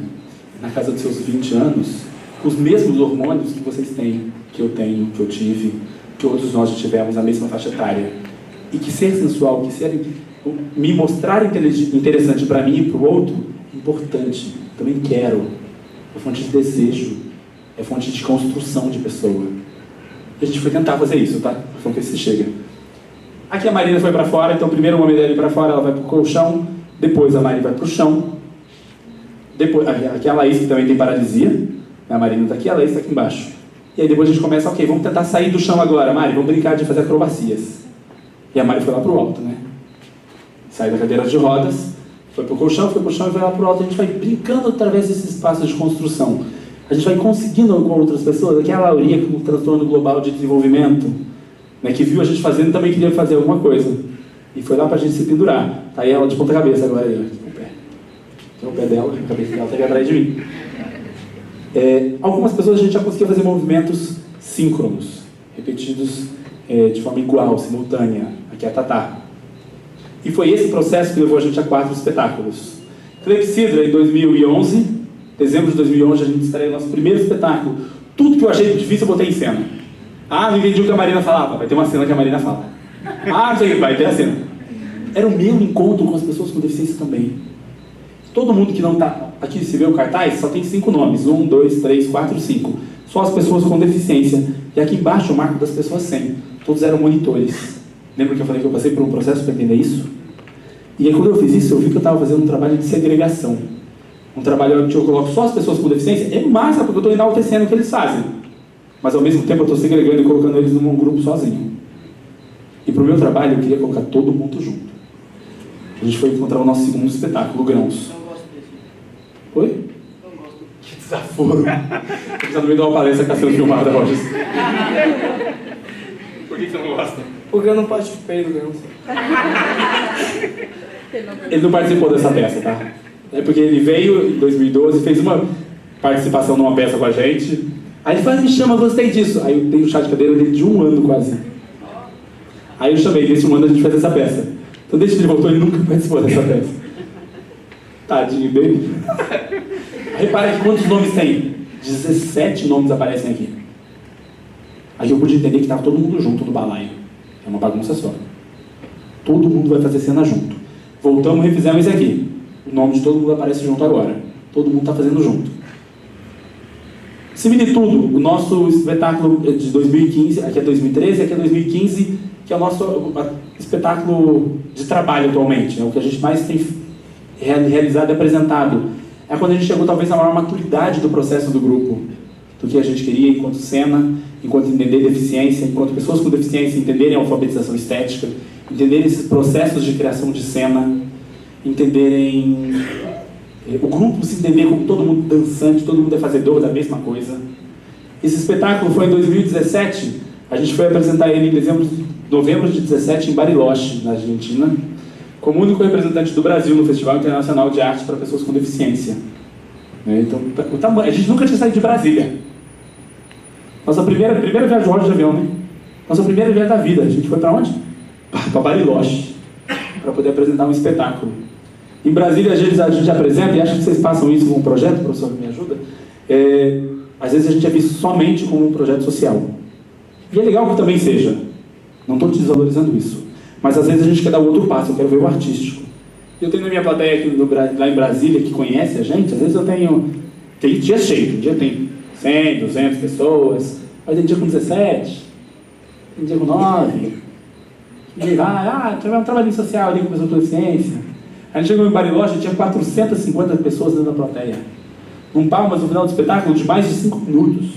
Speaker 5: na casa dos seus 20 anos, com os mesmos hormônios que vocês têm, que eu tenho, que eu tive, que todos nós já tivemos na mesma faixa etária. E que ser sensual, que ser, me mostrar interessante para mim e para o outro, é importante. Também quero. É fonte de desejo. É fonte de construção de pessoa. E a gente foi tentar fazer isso, tá? Vamos ver se chega. Aqui a Marina foi para fora, então primeiro o momento dela ir para fora, ela vai para o colchão, depois a Mari vai para o chão, depois, aqui a Laís, que também tem paralisia, a Marina está aqui, a Laís está aqui embaixo. E aí depois a gente começa, ok, vamos tentar sair do chão agora, Mari, vamos brincar de fazer acrobacias. E a Mari foi lá para o alto, né? Saiu da cadeira de rodas, foi para o colchão e foi lá para o alto. A gente vai brincando através desses espaços de construção. A gente vai conseguindo com outras pessoas. Aqui é a Laurinha com o transtorno global de desenvolvimento, né, que viu a gente fazendo e também queria fazer alguma coisa. E foi lá para a gente se pendurar. Tá aí ela de ponta cabeça agora, aí, ó, o pé. Tem o pé dela, a cabeça dela está aqui atrás de mim. Algumas pessoas a gente já conseguia fazer movimentos síncronos, repetidos de forma igual, simultânea. Aqui é a Tatá. E foi esse processo que levou a gente a 4 espetáculos. Clepsidra, em 2011, dezembro de 2011, a gente estreia o nosso primeiro espetáculo. Tudo que eu achei difícil eu botei em cena. Não entendi o que a Marina falava. Vai ter uma cena que a Marina fala. Não sei o que, vai ter a cena. Era o meu encontro com as pessoas com deficiência também. Todo mundo que não está... Aqui, se vê o cartaz, só tem 5 nomes. 1, 2, 3, 4, 5. Só as pessoas com deficiência. E aqui embaixo o marco das pessoas sem. Todos eram monitores. Lembra que eu falei que eu passei por um processo para entender isso? E aí quando eu fiz isso, eu vi que eu estava fazendo um trabalho de segregação. Um trabalho onde eu coloco só as pessoas com deficiência. É massa, porque eu estou enaltecendo o que eles fazem. mas ao mesmo tempo eu estou segregando e colocando eles num grupo sozinho. E para o meu trabalho eu queria colocar todo mundo junto. A gente foi encontrar o nosso segundo espetáculo, Grãos. Oi? Que desaforo. Você está no meio de uma palestra que está sendo filmada, Rogers. Por que você não gosta?
Speaker 9: Porque eu não participei do Grãos.
Speaker 5: Ele não participou dessa peça, tá? É porque ele veio em 2012, fez uma participação numa peça com a gente. Aí ele falou, me chama, gostei disso. Aí eu dei o chá de cadeira dele de 1 ano quase. Aí eu chamei, nesse 1 ano a gente fez essa peça. Então desde que ele voltou, ele nunca participou dessa peça. Tadinho dele. Repara que quantos nomes tem? 17 nomes aparecem aqui. Aí eu pude entender que estava todo mundo junto no balaio. É uma bagunça só. Todo mundo vai fazer cena junto. Voltamos e refizemos isso aqui. O nome de todo mundo aparece junto agora. Todo mundo está fazendo junto. Similitudo, o nosso espetáculo de 2015, aqui é 2013, aqui é 2015, que é o nosso espetáculo de trabalho atualmente. É o que a gente mais tem realizado e apresentado. É quando a gente chegou talvez à maior maturidade do processo do grupo, do que a gente queria enquanto cena, enquanto entender deficiência, enquanto pessoas com deficiência entenderem a alfabetização estética, entenderem esses processos de criação de cena, entenderem o grupo se entender como todo mundo dançante, todo mundo é fazedor da mesma coisa. Esse espetáculo foi em 2017, a gente foi apresentar ele em novembro de 2017 em Bariloche, na Argentina, como único representante do Brasil no Festival Internacional de Arte para Pessoas com Deficiência. Então, a gente nunca tinha saído de Brasília. Nossa primeira viagem de avião, né? Nossa primeira viagem da vida. A gente foi para onde? Para Bariloche, para poder apresentar um espetáculo. Em Brasília, às vezes a gente apresenta, e acho que vocês passam isso como um projeto, professor, me ajuda. Às vezes a gente é visto somente como um projeto social. E é legal que também seja. Não estou desvalorizando isso. Mas às vezes a gente quer dar o outro passo, eu quero ver o artístico. E eu tenho na minha plateia aqui lá em Brasília, que conhece a gente, às vezes eu tenho... Tem dia cheio, um dia tem 100, 200 pessoas, mas tem dia com 17, tem dia com 9. E aí vai, tiver um trabalhinho social ali com pessoas com deficiência. A gente chegou em Bariloche e tinha 450 pessoas dentro da plateia. Um palmas no final do espetáculo de mais de 5 minutos,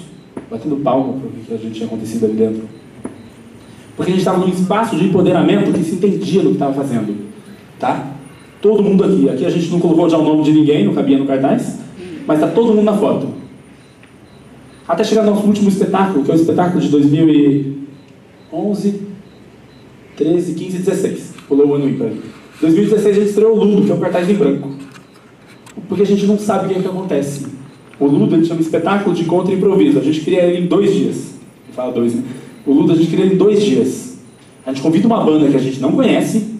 Speaker 5: batendo palma para o que a gente tinha acontecido ali dentro. Porque a gente estava num espaço de empoderamento que se entendia no que estava fazendo. Tá? Todo mundo aqui. Aqui a gente não colocou já o nome de ninguém, não cabia no cartaz, mas está todo mundo na foto. Até chegar no nosso último espetáculo, que é o espetáculo de 2011, 13, 15 e 16. Pulou o ano ímpar. Em 2016 a gente estreou o Ludo, que é o cartaz em branco. Porque a gente não sabe o que é que acontece. O Ludo ele chama espetáculo de encontro e improviso. A gente cria ele em 2 dias. Fala 2, né? O Ludo a gente cria ele em 2 dias. A gente convida uma banda que a gente não conhece.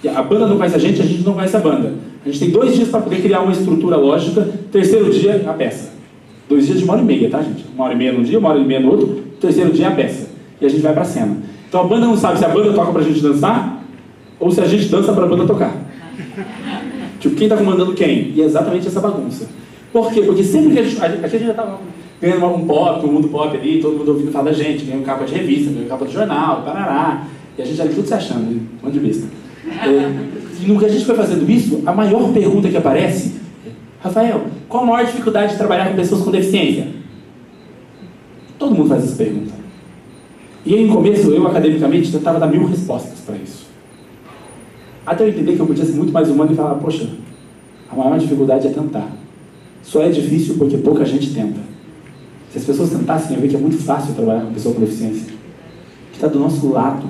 Speaker 5: E a banda não conhece a gente não conhece a banda. A gente tem 2 dias para poder criar uma estrutura lógica. Terceiro dia, a peça. 2 dias de 1h30, tá, gente? 1h30 num dia, 1h30 no outro. Terceiro dia, a peça. E a gente vai pra cena. Então a banda não sabe se a banda toca pra gente dançar ou se a gente dança pra banda tocar. Tipo, quem tá comandando quem? E é exatamente essa bagunça. Por quê? Porque sempre que aqui a gente já tava ganhando um pop, um mundo pop ali, todo mundo ouvindo falar da gente, ganhando capa de revista, ganhando capa de jornal, parará. E a gente ali tudo se achando, né? Um monte de besta. E no que a gente foi fazendo isso, a maior pergunta que aparece é: Rafael, qual a maior dificuldade de trabalhar com pessoas com deficiência? Todo mundo faz essa pergunta. E aí, no começo, eu academicamente tentava dar 1000 respostas para isso. Até eu entender que eu podia ser muito mais humano e falar: poxa, a maior dificuldade é tentar. Só é difícil porque pouca gente tenta. Se as pessoas tentassem, eu ver que é muito fácil trabalhar com pessoa com deficiência, que está do nosso lado.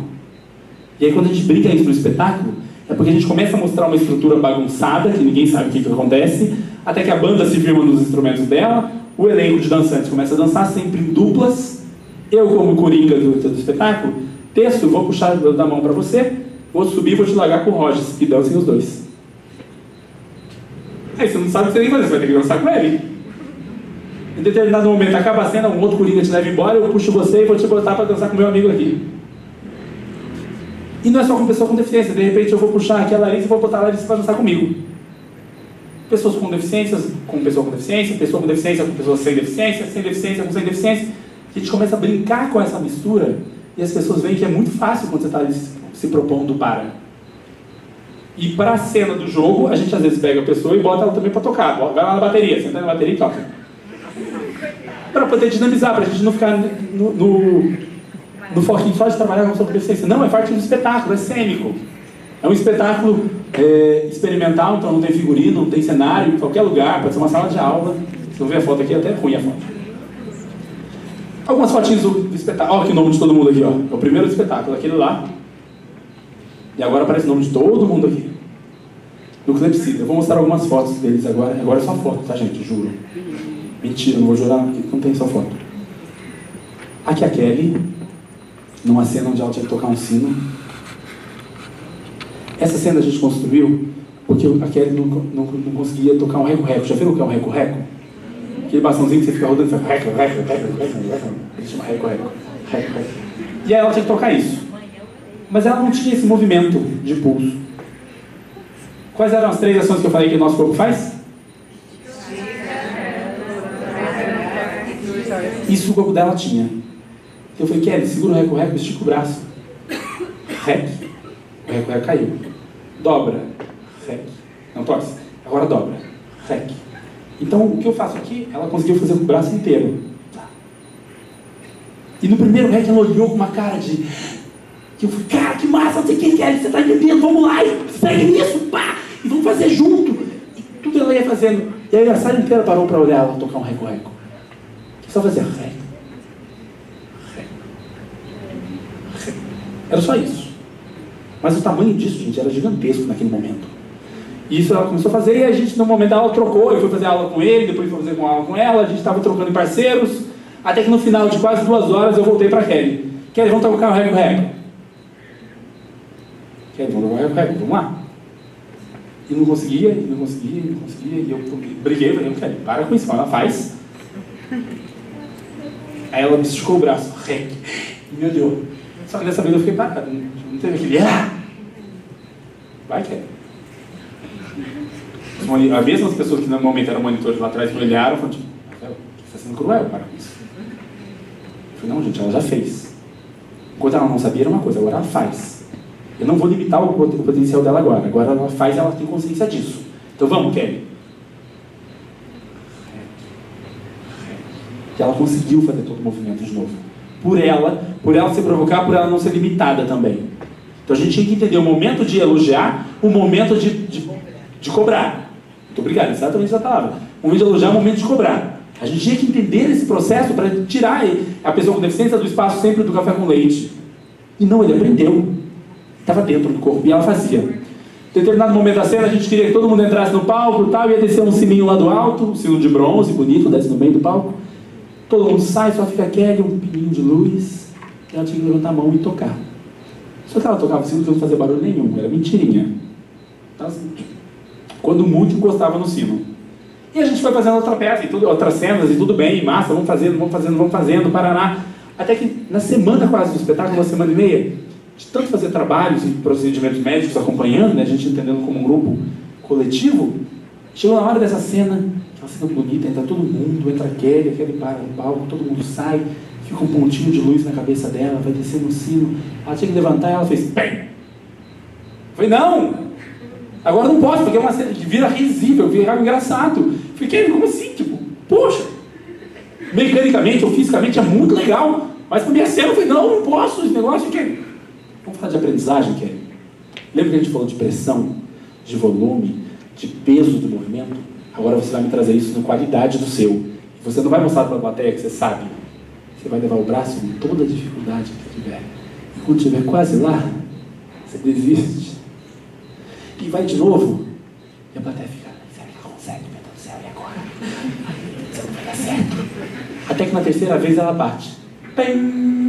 Speaker 5: E aí, quando a gente brinca isso no espetáculo, é porque a gente começa a mostrar uma estrutura bagunçada, que ninguém sabe o que acontece, até que a banda se firma nos instrumentos dela, o elenco de dançantes começa a dançar sempre em duplas. Eu, como coringa do espetáculo, texto, vou puxar da mão para você, vou subir e vou te largar com o Rogers, que dancem os dois. Aí você não sabe o que você tem que fazer, você vai ter que dançar com ele. Em determinado momento, acaba a cena, um outro coringa te leva embora, eu puxo você e vou te botar para dançar com meu amigo aqui. E não é só com pessoa com deficiência, de repente eu vou puxar aqui a Larissa e vou botar a Larissa para dançar comigo. Pessoas com deficiências, com pessoa com deficiência, pessoa com deficiência com pessoa sem deficiência com sem deficiência. A gente começa a brincar com essa mistura e as pessoas veem que é muito fácil quando você está se propondo para. E para a cena do jogo, a gente às vezes pega a pessoa e bota ela também para tocar. Vai lá na bateria, senta na bateria e toca. para poder dinamizar, para a gente não ficar no foquinho só de trabalhar com deficiência. Não, é parte do espetáculo, é cênico. É um espetáculo experimental, então não tem figurino, não tem cenário, em qualquer lugar, pode ser uma sala de aula. Se não ver a foto aqui, é até ruim a foto. Algumas fotinhas do espetáculo. Olha aqui o nome de todo mundo aqui, ó. É o primeiro do espetáculo, aquele lá. E agora aparece o nome de todo mundo aqui. No Clepsidra. Eu vou mostrar algumas fotos deles agora. Agora é só foto, tá, gente? Juro. Mentira, não vou jurar, porque não tem só foto. Aqui a Kelly, numa cena onde ela tinha que tocar um sino. Essa cena a gente construiu porque a Kelly não conseguia tocar um reco-reco. Já viram o que é um reco-reco? Aquele bastãozinho que você fica rodando e fica reco-reco. Ele chama reco-reco. E aí ela tinha que tocar isso. Mas ela não tinha esse movimento de pulso. Quais eram as 3 ações que eu falei que o nosso corpo faz? Isso o corpo dela tinha. Eu falei, Kelly, segura o reco-reco, estica o braço. Rec. O reco-reco caiu. Dobra. Rec. Não torce. Agora dobra. Rec. Então, o que eu faço aqui, ela conseguiu fazer com o braço inteiro. E no primeiro rec, ela olhou com uma cara de... que eu falei, cara, que massa, não sei quem quer, você tá entendendo, vamos lá, e segue nisso, pá, e vamos fazer junto. E tudo ela ia fazendo. E aí a sala inteira parou para olhar ela tocar um reco-reco. Só fazer rec. Era só isso. Mas o tamanho disso, gente, era gigantesco naquele momento. E isso ela começou a fazer, e a gente, no momento da aula, trocou. Eu fui fazer aula com ele, depois fui fazer aula com ela, a gente estava trocando em parceiros, até que no final de quase 2 horas eu voltei para Kelly. Kelly, vamos tocar o reco-reco. Kelly, vamos tocar o reco-reco, vamos lá. E não conseguia, e eu briguei, falei, Kelly, para com isso, ela faz. Aí ela me esticou o braço, rec, e me olhou. Só que dessa vez eu fiquei parado, não teve aquele vai, Kelly. As mesmas pessoas que normalmente eram monitores lá atrás me olharam e falaram, tipo, você está sendo cruel, para com isso. Eu falei, não, gente, ela já fez. Enquanto ela não sabia era uma coisa, agora ela faz. Eu não vou limitar o potencial dela agora. Agora ela faz, ela tem consciência disso. Então vamos, Kelly. Que ela conseguiu fazer todo o movimento de novo. Por ela se provocar, por ela não ser limitada também. Então a gente tinha que entender o momento de elogiar, o momento de cobrar. Muito obrigado, exatamente essa palavra. O momento de elogiar, o momento de cobrar. A gente tinha que entender esse processo para tirar a pessoa com deficiência do espaço sempre do café com leite. E não, ele aprendeu. Estava dentro do corpo e ela fazia. Em determinado momento da cena, a gente queria que todo mundo entrasse no palco e tal, ia descer um sininho lá do alto, um sino de bronze, bonito, desce no meio do palco. Todo mundo sai, só fica a Kelly, um pininho de luz, e ela tinha que levantar a mão e tocar. Só que ela tocava o sino que não fazia barulho nenhum, era mentirinha. Então, assim, quando muito, encostava no sino. E a gente foi fazendo outra peça, e outras cenas, e tudo bem, massa, vamos fazendo, Paraná. Até que na semana quase do espetáculo, 1 semana e meia, de tanto fazer trabalhos e procedimentos médicos acompanhando, né, a gente entendendo como um grupo coletivo, chegou na hora dessa cena, aquela cena bonita, entra todo mundo, entra a Kelly para no palco, todo mundo sai, fica um pontinho de luz na cabeça dela, vai descer no sino, ela tinha que levantar e ela fez PEM! Eu falei, não! Agora não posso, porque é uma cena que vira risível, vira algo engraçado. Fiquei, como assim? Tipo, poxa! Mecanicamente ou fisicamente é muito legal, mas pra minha cena eu falei, não posso, esse negócio que... Vamos falar de aprendizagem, Kelly? Lembra que a gente falou de pressão, de volume, de peso do movimento? Agora você vai me trazer isso na qualidade do seu. E você não vai mostrar para a plateia que você sabe. Você vai levar o braço com toda a dificuldade que você tiver. E quando estiver quase lá, você desiste. E vai de novo. E a plateia fica, será que ela consegue? Meu Deus do céu, e agora? Isso não vai dar certo. Até que na 3ª vez ela bate. Pem!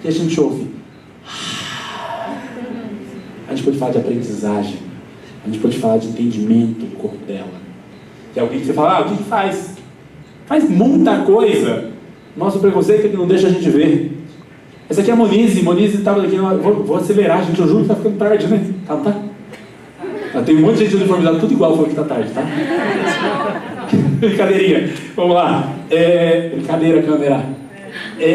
Speaker 5: E a gente ouve. A gente pode falar de aprendizagem. A gente pode falar de entendimento do corpo dela. E alguém que você fala, o que faz? Faz muita coisa. Nosso preconceito é que não deixa a gente ver. Essa aqui é a Monize. Monize estava aqui. Vou acelerar, gente. Eu juro que está ficando tarde, né? Tá, não tá? Tem um monte de gente uniformizada, tudo igual, falou que está tarde, tá? Brincadeirinha. Vamos lá. Brincadeira, câmera.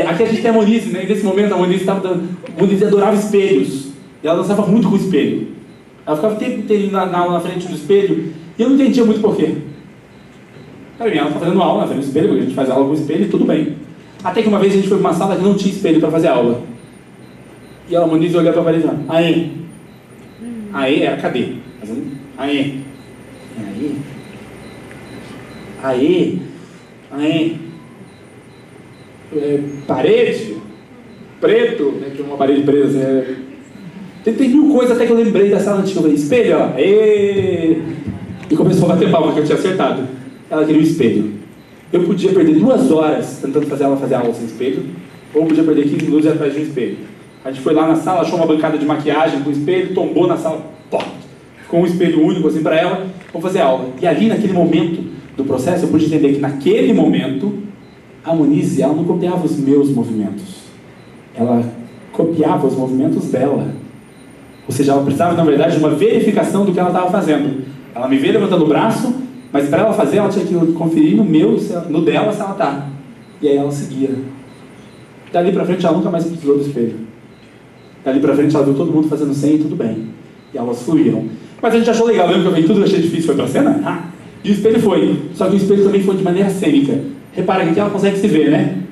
Speaker 5: Aqui a gente tem a Monize, né? Nesse momento a Monize adorava espelhos. E ela dançava muito com o espelho. Ela ficava o tempo inteiro na aula na frente do espelho. E eu não entendia muito porquê. Aí ela tá fazendo aula na frente do espelho, porque a gente faz aula com espelho e tudo bem. Até que uma vez a gente foi para uma sala que não tinha espelho para fazer aula. E ela, Moniz, olhou para a parede e falou, aê. Aê era cadê? Aê. Aê. Aê. Aê. Parede. Preto. Né, que é uma parede presa. Tem mil coisas até que eu lembrei da sala antiga. Eu falei, espelho, ó. Aê. E começou a bater palma que eu tinha acertado. Ela queria o espelho. Eu podia perder 2 horas tentando fazer ela fazer aula sem espelho, ou podia perder 15 minutos atrás de um espelho. A gente foi lá na sala, achou uma bancada de maquiagem com espelho, tombou na sala, pô, ficou um espelho único assim para ela, vamos fazer aula. E ali naquele momento do processo eu pude entender que naquele momento a Moniz, ela não copiava os meus movimentos, ela copiava os movimentos dela. Ou seja, ela precisava na verdade de uma verificação do que ela estava fazendo. Ela me vê levantando o braço, mas para ela fazer, ela tinha que conferir no meu, no dela, se ela tá. E aí ela seguia. Dali para frente, ela nunca mais precisou do espelho. Dali para frente, ela viu todo mundo fazendo 100 e tudo bem. E elas fluíram. Mas a gente achou legal, lembra que eu vi tudo que eu achei difícil, foi pra cena? E o espelho foi. Só que o espelho também foi de maneira cênica. Repara que aqui ela consegue se ver, né?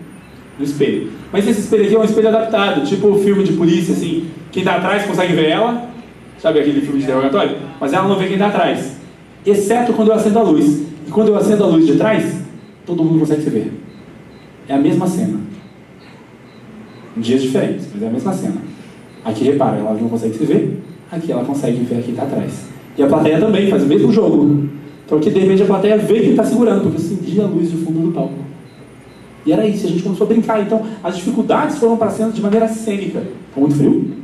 Speaker 5: No espelho. Mas esse espelho aqui é um espelho adaptado, tipo o filme de polícia, assim. Quem tá atrás consegue ver ela. Sabe aquele filme de interrogatório? Mas ela não vê quem tá atrás. Exceto quando eu acendo a luz. E quando eu acendo a luz de trás, todo mundo consegue se ver. É a mesma cena. Em dias diferentes, mas é a mesma cena. Aqui, repara, ela não consegue se ver. Aqui ela consegue ver quem está atrás. E a plateia também faz o mesmo jogo. Então aqui, de repente, a plateia vê quem está segurando, porque eu senti a luz de fundo do palco. E era isso, a gente começou a brincar. Então, as dificuldades foram para a cena de maneira cênica. Está muito frio?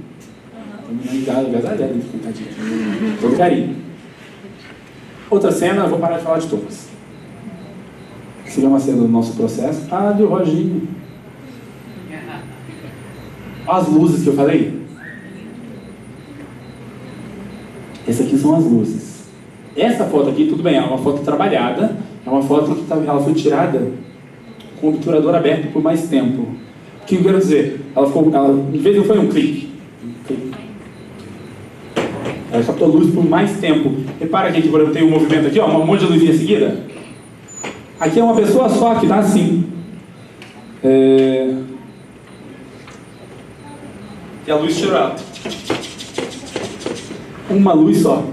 Speaker 5: Agasalhado, tadinho. Todo carinho. Outra cena, eu vou parar de falar de todas. Se vê uma cena do nosso processo, do Roginho. As luzes que eu falei. Essas aqui são as luzes. Essa foto aqui, tudo bem, é uma foto trabalhada, é uma foto que ela foi tirada com o obturador aberto por mais tempo. O que eu quero dizer? De vez não foi um clique. Ela captou luz por mais tempo. Repara aqui que eu tenho um movimento aqui, ó, um monte de luzinha seguida. Aqui é uma pessoa só que dá assim. E a luz tirou ela. Uma luz só.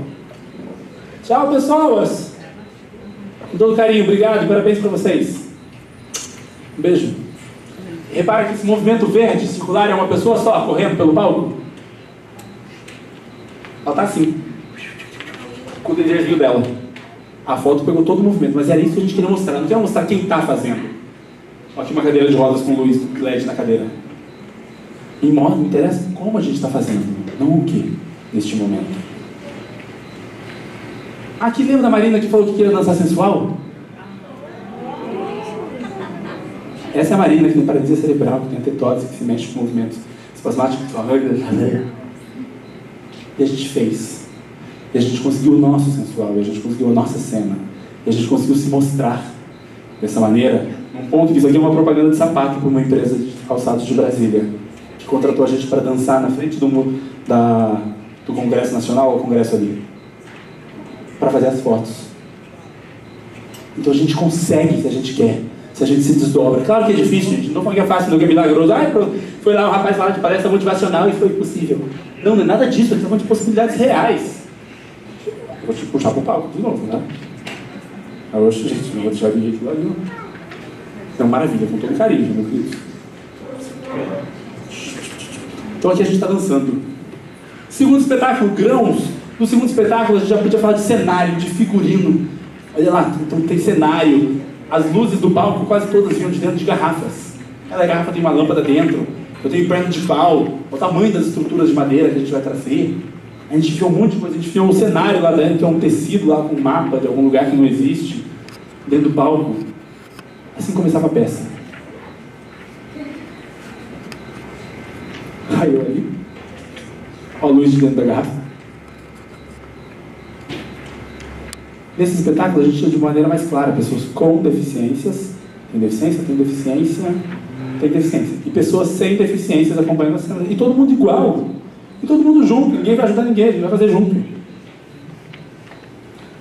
Speaker 5: Tchau, pessoas. Com todo carinho, obrigado, parabéns para vocês. Um beijo. Repara que esse movimento verde circular é uma pessoa só correndo pelo palco. Ela está assim, com o dedinho dela. A foto pegou todo o movimento, mas era isso que a gente queria mostrar. Não queria mostrar quem está fazendo. Olha aqui uma cadeira de rodas com luz LED na cadeira. E não interessa como a gente está fazendo, não o que, neste momento. Aqui lembra da Marina que falou que queria dançar sensual? Essa é a Marina que tem paralisia cerebral, que tem a tetose, que se mexe com movimentos espasmáticos. E a gente fez. E a gente conseguiu o nosso sensual, e a gente conseguiu a nossa cena. E a gente conseguiu se mostrar dessa maneira, num ponto que isso aqui é uma propaganda de sapato para uma empresa de calçados de Brasília, que contratou a gente para dançar na frente do Congresso Nacional, ou Congresso ali, para fazer as fotos. Então a gente consegue se a gente quer, se a gente se desdobra. Claro que é difícil, gente. Não foi que é fácil, não que é milagroso. Foi lá o rapaz falar de palestra motivacional e foi impossível. Não é nada disso, a gente está falando de possibilidades reais. Eu vou te puxar para o palco de novo, né? Oxe, gente, não vou deixar ninguém aqui lá, não. É uma maravilha, com todo carinho, meu querido. Então aqui a gente está dançando. Segundo espetáculo, grãos. No segundo espetáculo a gente já podia falar de cenário, de figurino. Olha lá, então tem cenário. As luzes do palco quase todas vinham de dentro de garrafas. Cada garrafa tem uma lâmpada dentro. Eu tenho perna de pau. O tamanho das estruturas de madeira que a gente vai trazer. A gente enfiou um monte de coisa. A gente enfiou um cenário lá dentro, que é um tecido lá com um mapa de algum lugar que não existe. Dentro do palco. Assim começava a peça. Aí eu ali. Olha a luz de dentro da garrafa. Nesse espetáculo a gente tinha de maneira mais clara pessoas com deficiências. Tem deficiência, tem deficiência, tem deficiência. E pessoas sem deficiências acompanhando a cena. E todo mundo igual. E todo mundo junto. Ninguém vai ajudar ninguém, a gente vai fazer junto.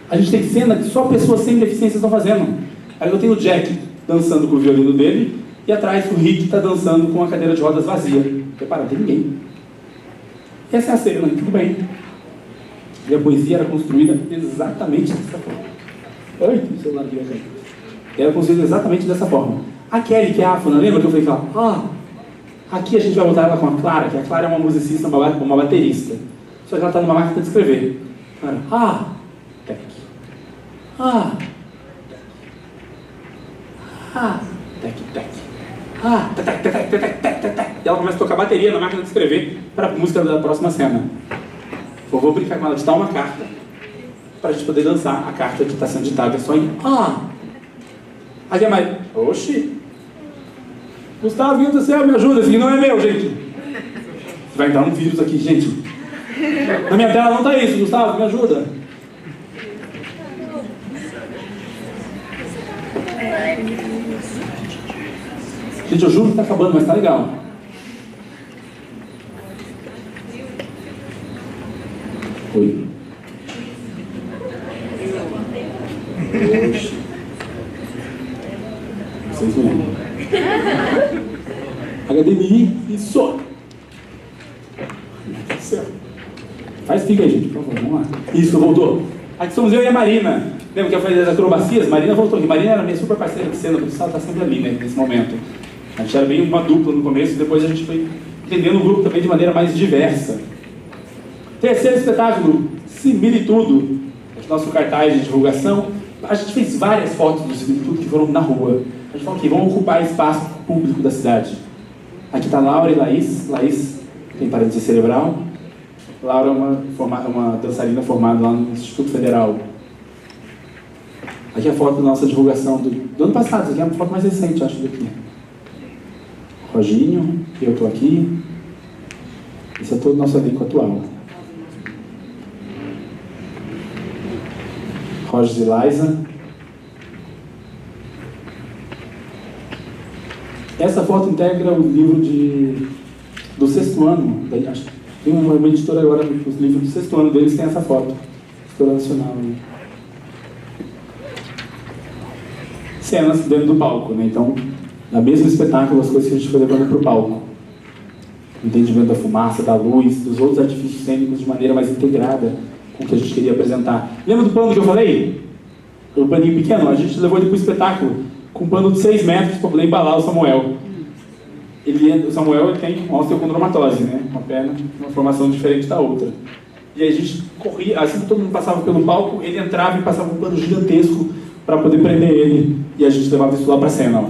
Speaker 5: A gente tem cena que só pessoas sem deficiência estão fazendo. Aí eu tenho o Jack dançando com o violino dele, e atrás o Rick está dançando com a cadeira de rodas vazia. Repara, não tem ninguém. Essa é a cena, tudo bem. E a poesia era construída exatamente dessa forma. Ai, tem o celular aqui, vai cair. Era construída exatamente dessa forma. A Kelly, que é a Afona, lembra que eu falei que ela, aqui a gente vai botar ela com a Clara, que a Clara é uma musicista, uma baterista. Só que ela está numa máquina de escrever. Clara, tec. Tec, tec. Tec, tec, tec, tec, tec, tec, tec. E ela começa a tocar bateria na máquina de escrever para a música da próxima cena. Eu vou brincar com ela, ditar uma carta para a gente poder dançar. A carta que está sendo ditada é só em Aqui é mais. Oxi! Gustavo, meu Deus do céu, me ajuda, esse aqui não é meu, gente. Vai entrar um vírus aqui, gente. Na minha tela não tá isso, Gustavo, me ajuda. Gente, eu juro que tá acabando, mas tá legal. Oi. Oxi. Vocês mesmo. HDMI, isso. Meu Deus do céu. Faz fica aí, gente, por favor, vamos lá. Isso, voltou. Aqui somos eu e a Marina. Lembra que eu falei das acrobacias? Marina voltou aqui. Marina era minha super parceira de cena, por isso ela está sempre ali, né, nesse momento. A gente era bem uma dupla no começo, e depois a gente foi entendendo o grupo também de maneira mais diversa. Terceiro espetáculo, Similitudo. Nosso cartaz de divulgação. A gente fez várias fotos do Similitudo que foram na rua. A gente falou que vão ocupar espaço público da cidade. Aqui está Laura e Laís. Laís tem paralisia cerebral. Laura é uma dançarina formada lá no Instituto Federal. Aqui é a foto da nossa divulgação do ano passado. Essa aqui é uma foto mais recente, acho, daqui. Roginho, eu estou aqui. Esse é todo o nosso elenco atual. Rogers e Liza. Essa foto integra o livro do 6º ano. Tem uma editora agora, os livros do 6º ano deles tem essa foto. Editora Nacional. Né? Cenas dentro do palco, né? Então, no mesmo espetáculo, as coisas que a gente foi levando para o palco. O entendimento da fumaça, da luz, dos outros artifícios cênicos de maneira mais integrada com o que a gente queria apresentar. Lembra do plano que eu falei? O paninho pequeno? A gente levou ele para o espetáculo com um pano de 6 metros para poder embalar o Samuel. O Samuel tem uma osteocondromatose, né? Uma perna, uma formação diferente da outra. E aí a gente corria, assim que todo mundo passava pelo palco, ele entrava e passava um pano gigantesco para poder prender ele. E a gente levava isso lá para a cena. Ó.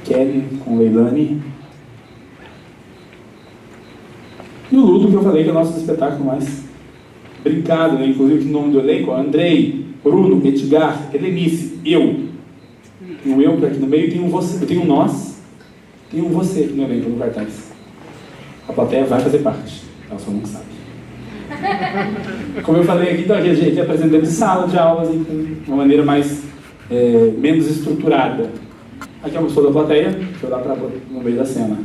Speaker 5: Kelly com Leilani. E o Ludo, que eu falei que é o nosso espetáculo mais brincado, né? Inclusive o nome do elenco, Andrei, Bruno, Edgar, Helenice, eu. Tem um eu que aqui no meio, tem um você, tem um nós, tem um você aqui no elenco, no cartaz. A plateia vai fazer parte, ela só não sabe. Como eu falei aqui, então, a gente apresenta dentro de sala de aulas, de uma maneira mais, menos estruturada. Aqui é uma pessoa da plateia, deixa eu olhar no meio da cena.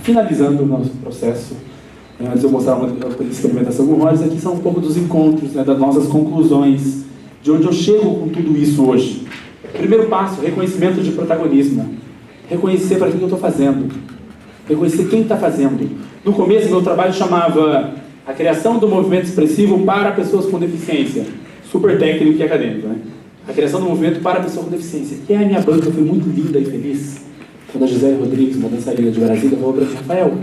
Speaker 5: Finalizando o nosso processo, antes de eu mostrar uma experimentação com o Rogers, aqui são um pouco dos encontros, né, das nossas conclusões, de onde eu chego com tudo isso hoje. Primeiro passo, reconhecimento de protagonismo. Reconhecer para que eu estou fazendo. Reconhecer quem está fazendo. No começo, meu trabalho chamava a criação do movimento expressivo para pessoas com deficiência. Super técnico e acadêmico, né? A criação do movimento para pessoas com deficiência. E a minha banca foi muito linda e feliz. Quando a Gisele Rodrigues, uma dançarina de Brasília, falou para mim: Rafael,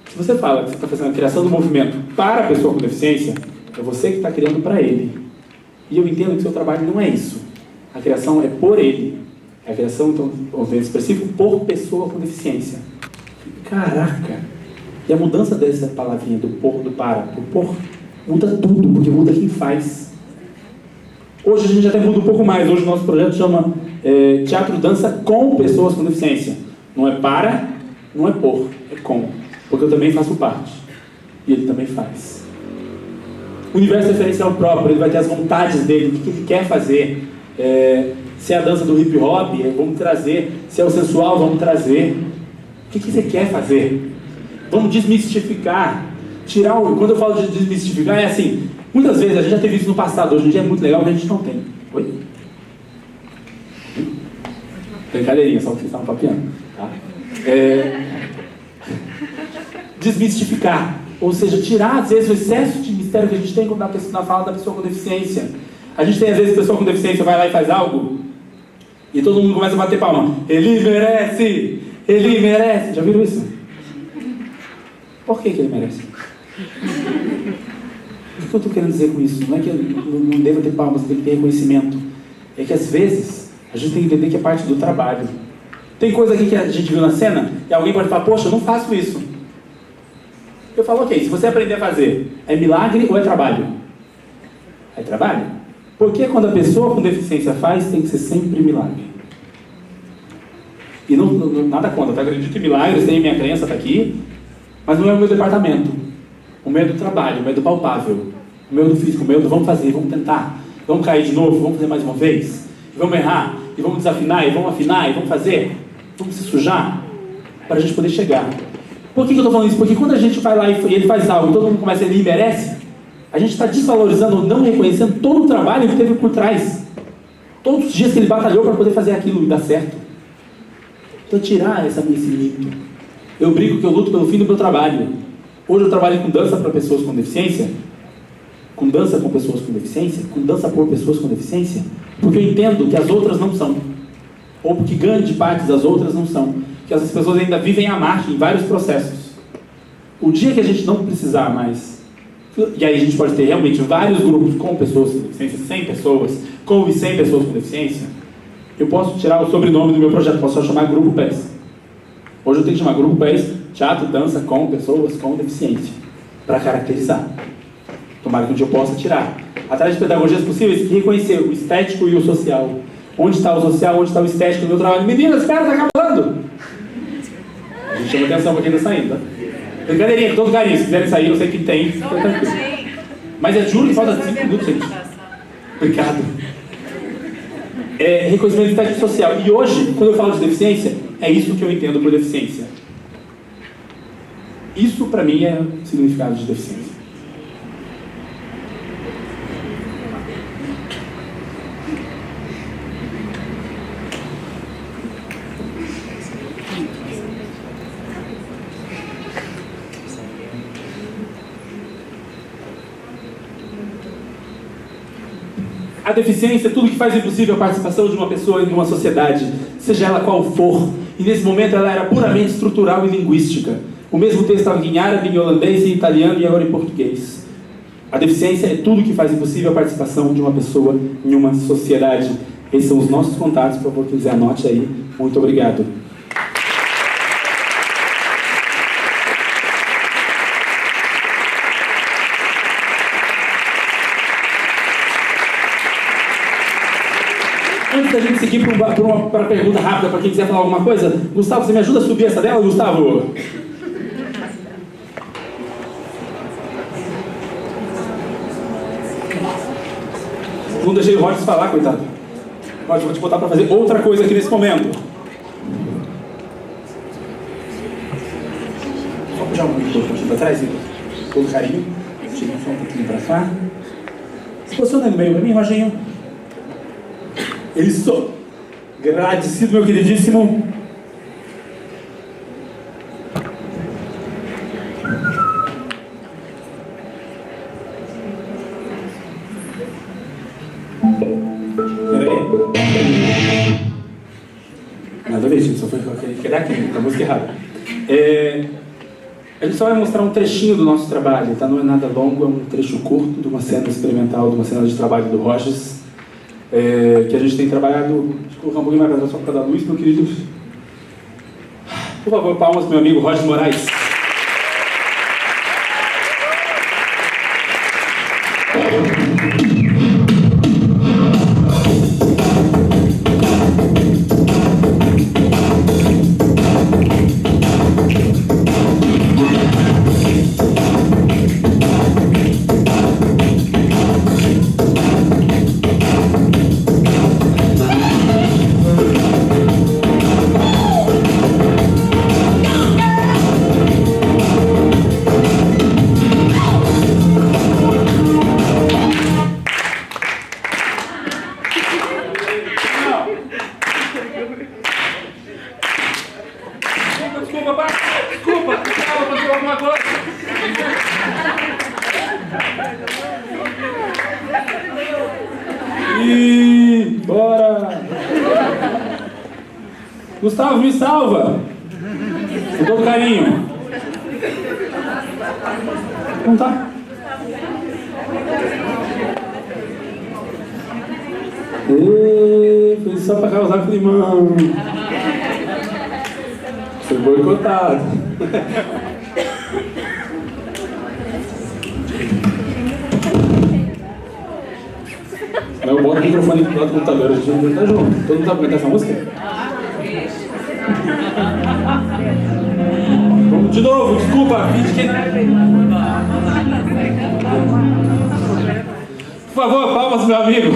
Speaker 5: se você fala que você está fazendo a criação do movimento para a pessoa com deficiência, é você que está criando para ele. E eu entendo que o seu trabalho não é isso. A criação é por ele. É a criação, então, do movimento expressivo por pessoa com deficiência. Caraca! E a mudança dessa palavrinha do por, do para, do por, muda tudo, porque muda quem faz. Hoje a gente até muda um pouco mais. Hoje o nosso projeto chama Teatro Dança com Pessoas com Deficiência. Não é para, não é por, é com. Porque eu também faço parte. E ele também faz. O universo referencial próprio, ele vai ter as vontades dele, o que ele quer fazer. Se é a dança do hip hop, vamos trazer. Se é o sensual, vamos trazer. O que você quer fazer? Vamos desmistificar. Quando eu falo de desmistificar, é assim, muitas vezes a gente já teve isso no passado, hoje em dia é muito legal que a gente não tem. Oi? Brincadeirinha, só que vocês estavam papiando. Tá? Desmistificar, ou seja, tirar às vezes o excesso de mistério que a gente tem na fala da pessoa com deficiência. A gente tem às vezes pessoa com deficiência vai lá e faz algo e todo mundo começa a bater palma. Ele merece! Ele merece! Já viram isso? Por que ele merece? O que eu estou querendo dizer com isso? Não é que não deva ter palmas, tem que ter reconhecimento. É que às vezes a gente tem que entender que é parte do trabalho. Tem coisa aqui que a gente viu na cena e alguém pode falar, poxa, eu não faço isso. Eu falo, ok, se você aprender a fazer, é milagre ou é trabalho? É trabalho? Porque quando a pessoa com deficiência faz, tem que ser sempre milagre. E nada contra, tá? Eu acredito em milagres, tenho minha crença, tá aqui, mas não é o meu departamento. O meu é do trabalho, o meu é do palpável, o meu é do físico, o meu é do vamos fazer, vamos tentar, vamos cair de novo, vamos fazer mais uma vez, e vamos errar, e vamos desafinar, e vamos afinar, e vamos fazer, vamos se sujar, para a gente poder chegar. Por que eu estou falando isso? Porque quando a gente vai lá e ele faz algo e todo mundo começa a ele merece, a gente está desvalorizando ou não reconhecendo todo o trabalho que teve por trás. Todos os dias que ele batalhou para poder fazer aquilo e dar certo. Então tirar esse mito. Eu brigo que eu luto pelo fim do meu trabalho. Hoje eu trabalho com dança para pessoas com deficiência, com dança com pessoas com deficiência, com dança por pessoas com deficiência, porque eu entendo que as outras não são, ou porque grande parte das outras não são, que essas pessoas ainda vivem à margem em vários processos. O dia que a gente não precisar mais, e aí a gente pode ter realmente vários grupos com pessoas com deficiência, 100 pessoas, com 100 pessoas com deficiência, eu posso tirar o sobrenome do meu projeto, posso só chamar Grupo PES. Hoje eu tenho que chamar Grupo PES, teatro, dança com pessoas com deficiência, para caracterizar. Tomara que um dia eu possa tirar. Através de pedagogias possíveis, reconhecer o estético e o social. Onde está o social, onde está o estético no meu trabalho. Meninas, cara, tá acabando! A gente chama atenção para quem está saindo, tá? Brincadeirinha, com todo carinho. Se quiserem sair, eu sei que tem. Mas é juro que falta 5 minutos, gente. Obrigado. Reconhecimento estético social. E hoje, quando eu falo de deficiência, é isso que eu entendo por deficiência. Isso, para mim, é o significado de deficiência. A deficiência é tudo que faz impossível a participação de uma pessoa em uma sociedade, seja ela qual for. E nesse momento ela era puramente estrutural e linguística. O mesmo texto estava em árabe, em holandês, em italiano e agora em português. A deficiência é tudo que faz impossível a participação de uma pessoa em uma sociedade. Esses são os nossos contatos, por favor, quem quiser anote aí. Muito obrigado. Antes da gente seguir para uma pergunta rápida, para quem quiser falar alguma coisa, Gustavo, você me ajuda a subir essa dela, Gustavo? Não deixei o Rogers falar, coitado. Rogers, vou te botar para fazer outra coisa aqui nesse momento. Só puxar um pouquinho para trás, todo carinho. Chega só um pouquinho para cá. Se posiciona no meio para mim, Roginho. Isso. Agradecido, meu queridíssimo. Nada a ver, gente, só foi querer aqui, tá a música errada. A gente só vai mostrar um trechinho do nosso trabalho, tá? Não é nada longo, é um trecho curto de uma cena experimental, de uma cena de trabalho do Rogers, que a gente tem trabalhado. Deixa eu colocar um pouquinho mais para trás só para dar luz, meu querido. Por favor, palmas para meu amigo Roger Moraes. desculpa, pai. Desculpa, aconteceu alguma coisa. E bora! Gustavo, me salva! Com todo carinho. Não tá? Foi só pra causar climão. Foi boicotado. Eu boto o microfone aqui do lado do computador, a gente vai cantar junto. Todo mundo sabe cantar essa música? Vamos de novo, desculpa, finge que... Por favor, palmas, meu amigo.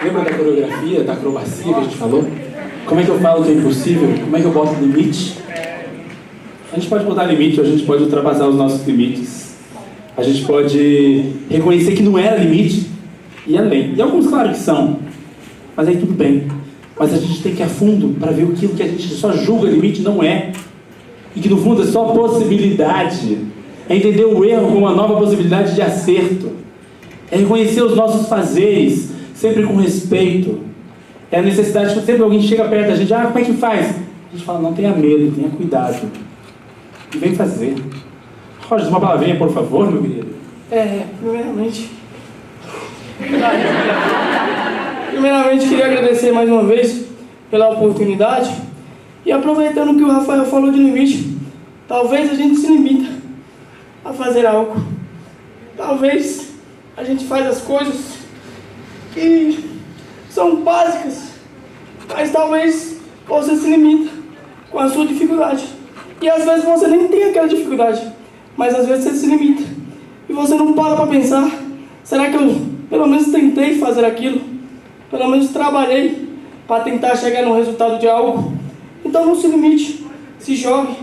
Speaker 5: Lembra da coreografia, da acrobacia que a gente falou? Como é que eu falo que é impossível? Como é que eu boto limite? A gente pode botar limite, a gente pode ultrapassar os nossos limites. A gente pode reconhecer que não era limite e ir além. E alguns, claro que são, mas aí tudo bem. Mas a gente tem que ir a fundo para ver aquilo que a gente só julga limite não é. E que no fundo é só possibilidade. É entender o erro como uma nova possibilidade de acerto. É reconhecer os nossos fazeres, sempre com respeito. É a necessidade que sempre alguém chega perto da gente, como é que faz? A gente fala, não tenha medo, tenha cuidado. E vem fazer. Roger, uma palavrinha, por favor, meu querido.
Speaker 9: Primeiramente, queria agradecer mais uma vez pela oportunidade. E aproveitando que o Rafael falou de limite, talvez a gente se limita a fazer algo. Talvez a gente faz as coisas que são básicas, mas talvez você se limita com a sua dificuldade. E às vezes você nem tem aquela dificuldade, mas às vezes você se limita. E você não para pensar, será que eu pelo menos tentei fazer aquilo? Pelo menos trabalhei para tentar chegar no resultado de algo? Então não se limite, se jogue.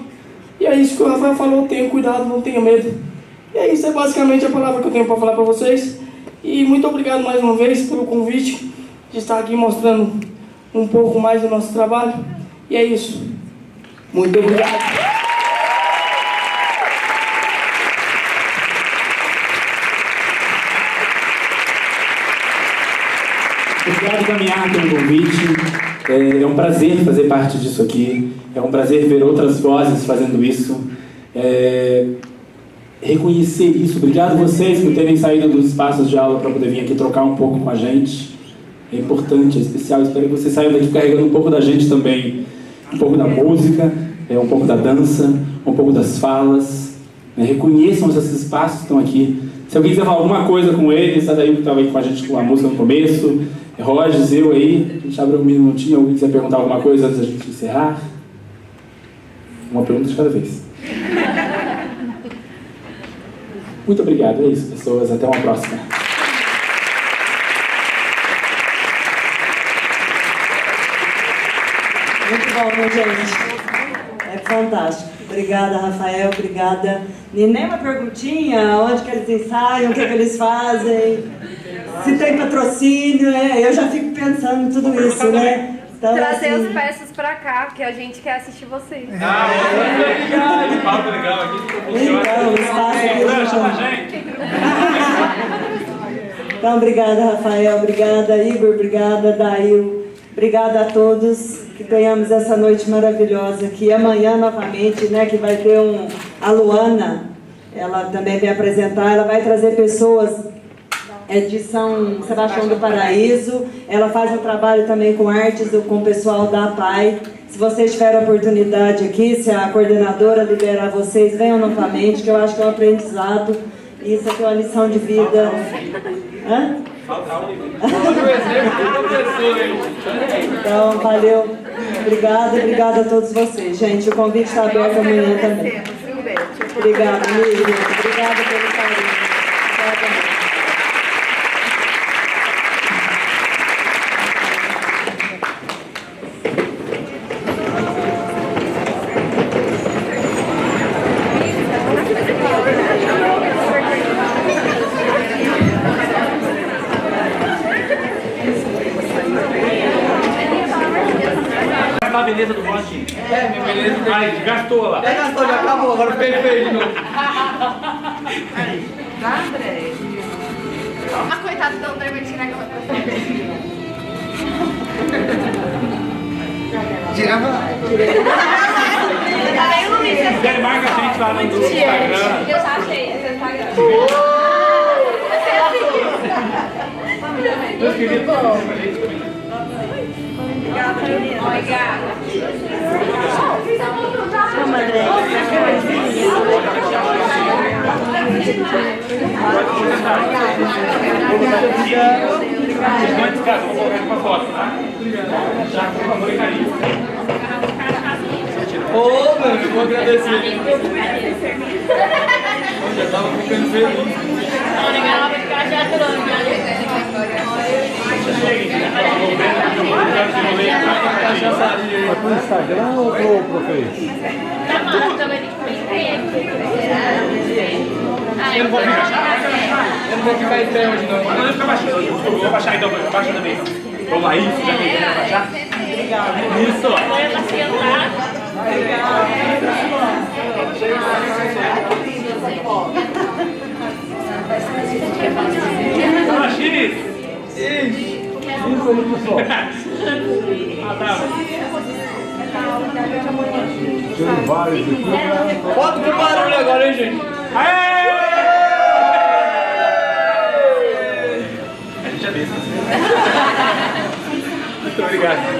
Speaker 9: E é isso que o Rafael falou, tenha cuidado, não tenha medo. E é isso, é basicamente a palavra que eu tenho para falar para vocês. E muito obrigado mais uma vez pelo convite de estar aqui mostrando um pouco mais do nosso trabalho. E é isso. Muito obrigado.
Speaker 5: Obrigado, Caminhar, pelo convite. É um prazer fazer parte disso aqui. É um prazer ver outras vozes fazendo isso. Reconhecer isso. Obrigado a vocês por terem saído dos espaços de aula para poder vir aqui trocar um pouco com a gente. É importante, é especial. Espero que vocês saiam daqui carregando um pouco da gente também. Um pouco da música, um pouco da dança, um pouco das falas. Reconheçam esses espaços que estão aqui. Se alguém quiser falar alguma coisa com eles, sai daí que estava aí com a gente com a música no começo. Rogers, eu aí, a gente abre um minutinho. Alguém quiser perguntar alguma coisa antes da gente encerrar? Uma pergunta de cada vez. Muito obrigado, é isso, pessoas. Até uma próxima.
Speaker 1: Muito bom, meu gente. É fantástico. Obrigada, Rafael. Obrigada. E nem uma perguntinha, onde que eles ensaiam, o que eles fazem, se tem patrocínio, eu já fico pensando em tudo isso, né? Então,
Speaker 8: trazer
Speaker 1: assim,
Speaker 8: os peças pra cá, porque a gente quer assistir vocês.
Speaker 5: Obrigado. Que papo legal aqui.
Speaker 1: Então, o espaço aqui. Então, obrigada, Rafael. Obrigada, Igor. Obrigada, Dail. Obrigada a todos. Que tenhamos essa noite maravilhosa aqui. Amanhã, novamente, né, que vai ter a Luana. Ela também vem apresentar. Ela vai trazer pessoas de São Sebastião do Paraíso. Ela faz um trabalho também com artes com o pessoal da APAI. Se vocês tiverem oportunidade aqui, se a coordenadora liberar vocês, venham novamente, que eu acho que é um aprendizado. Isso aqui é uma lição de vida. Hã? Então, valeu. Obrigada a todos vocês. Gente, o convite está aberto amanhã também. Obrigada, Lívia. Obrigada pelo carinho. Obrigada.
Speaker 5: A beleza do bote. Minha beleza. Ai, gastou lá.
Speaker 9: Gastou, já acabou, agora fiquei feio de novo.
Speaker 7: Tá, André?
Speaker 8: Ah, coitado do André, vai tirar aquela coisa.
Speaker 7: Tirava.
Speaker 5: Ele marca a gente lá no Instagram.
Speaker 8: Eu já achei, esse é o Instagram.
Speaker 5: Meus queridos.
Speaker 8: Obrigada.
Speaker 5: Antes, cara, vou colocar uma foto, tá? Já, por favor, e carinho.
Speaker 9: Ô, mano, eu vou agradecer. Eu já tava ficando feliz.
Speaker 8: Não, ninguém vai ficar já.
Speaker 10: Instagram ou pro Face?
Speaker 5: Eu não vou ficar em pé hoje não. Não, eu vou ficar baixando. Eu vou baixar então, vou baixar também. Vamos lá, isso, já que eu vou baixar. Isso.
Speaker 9: Bota pro barulho agora, hein, gente?
Speaker 5: A gente é besta. Muito obrigado.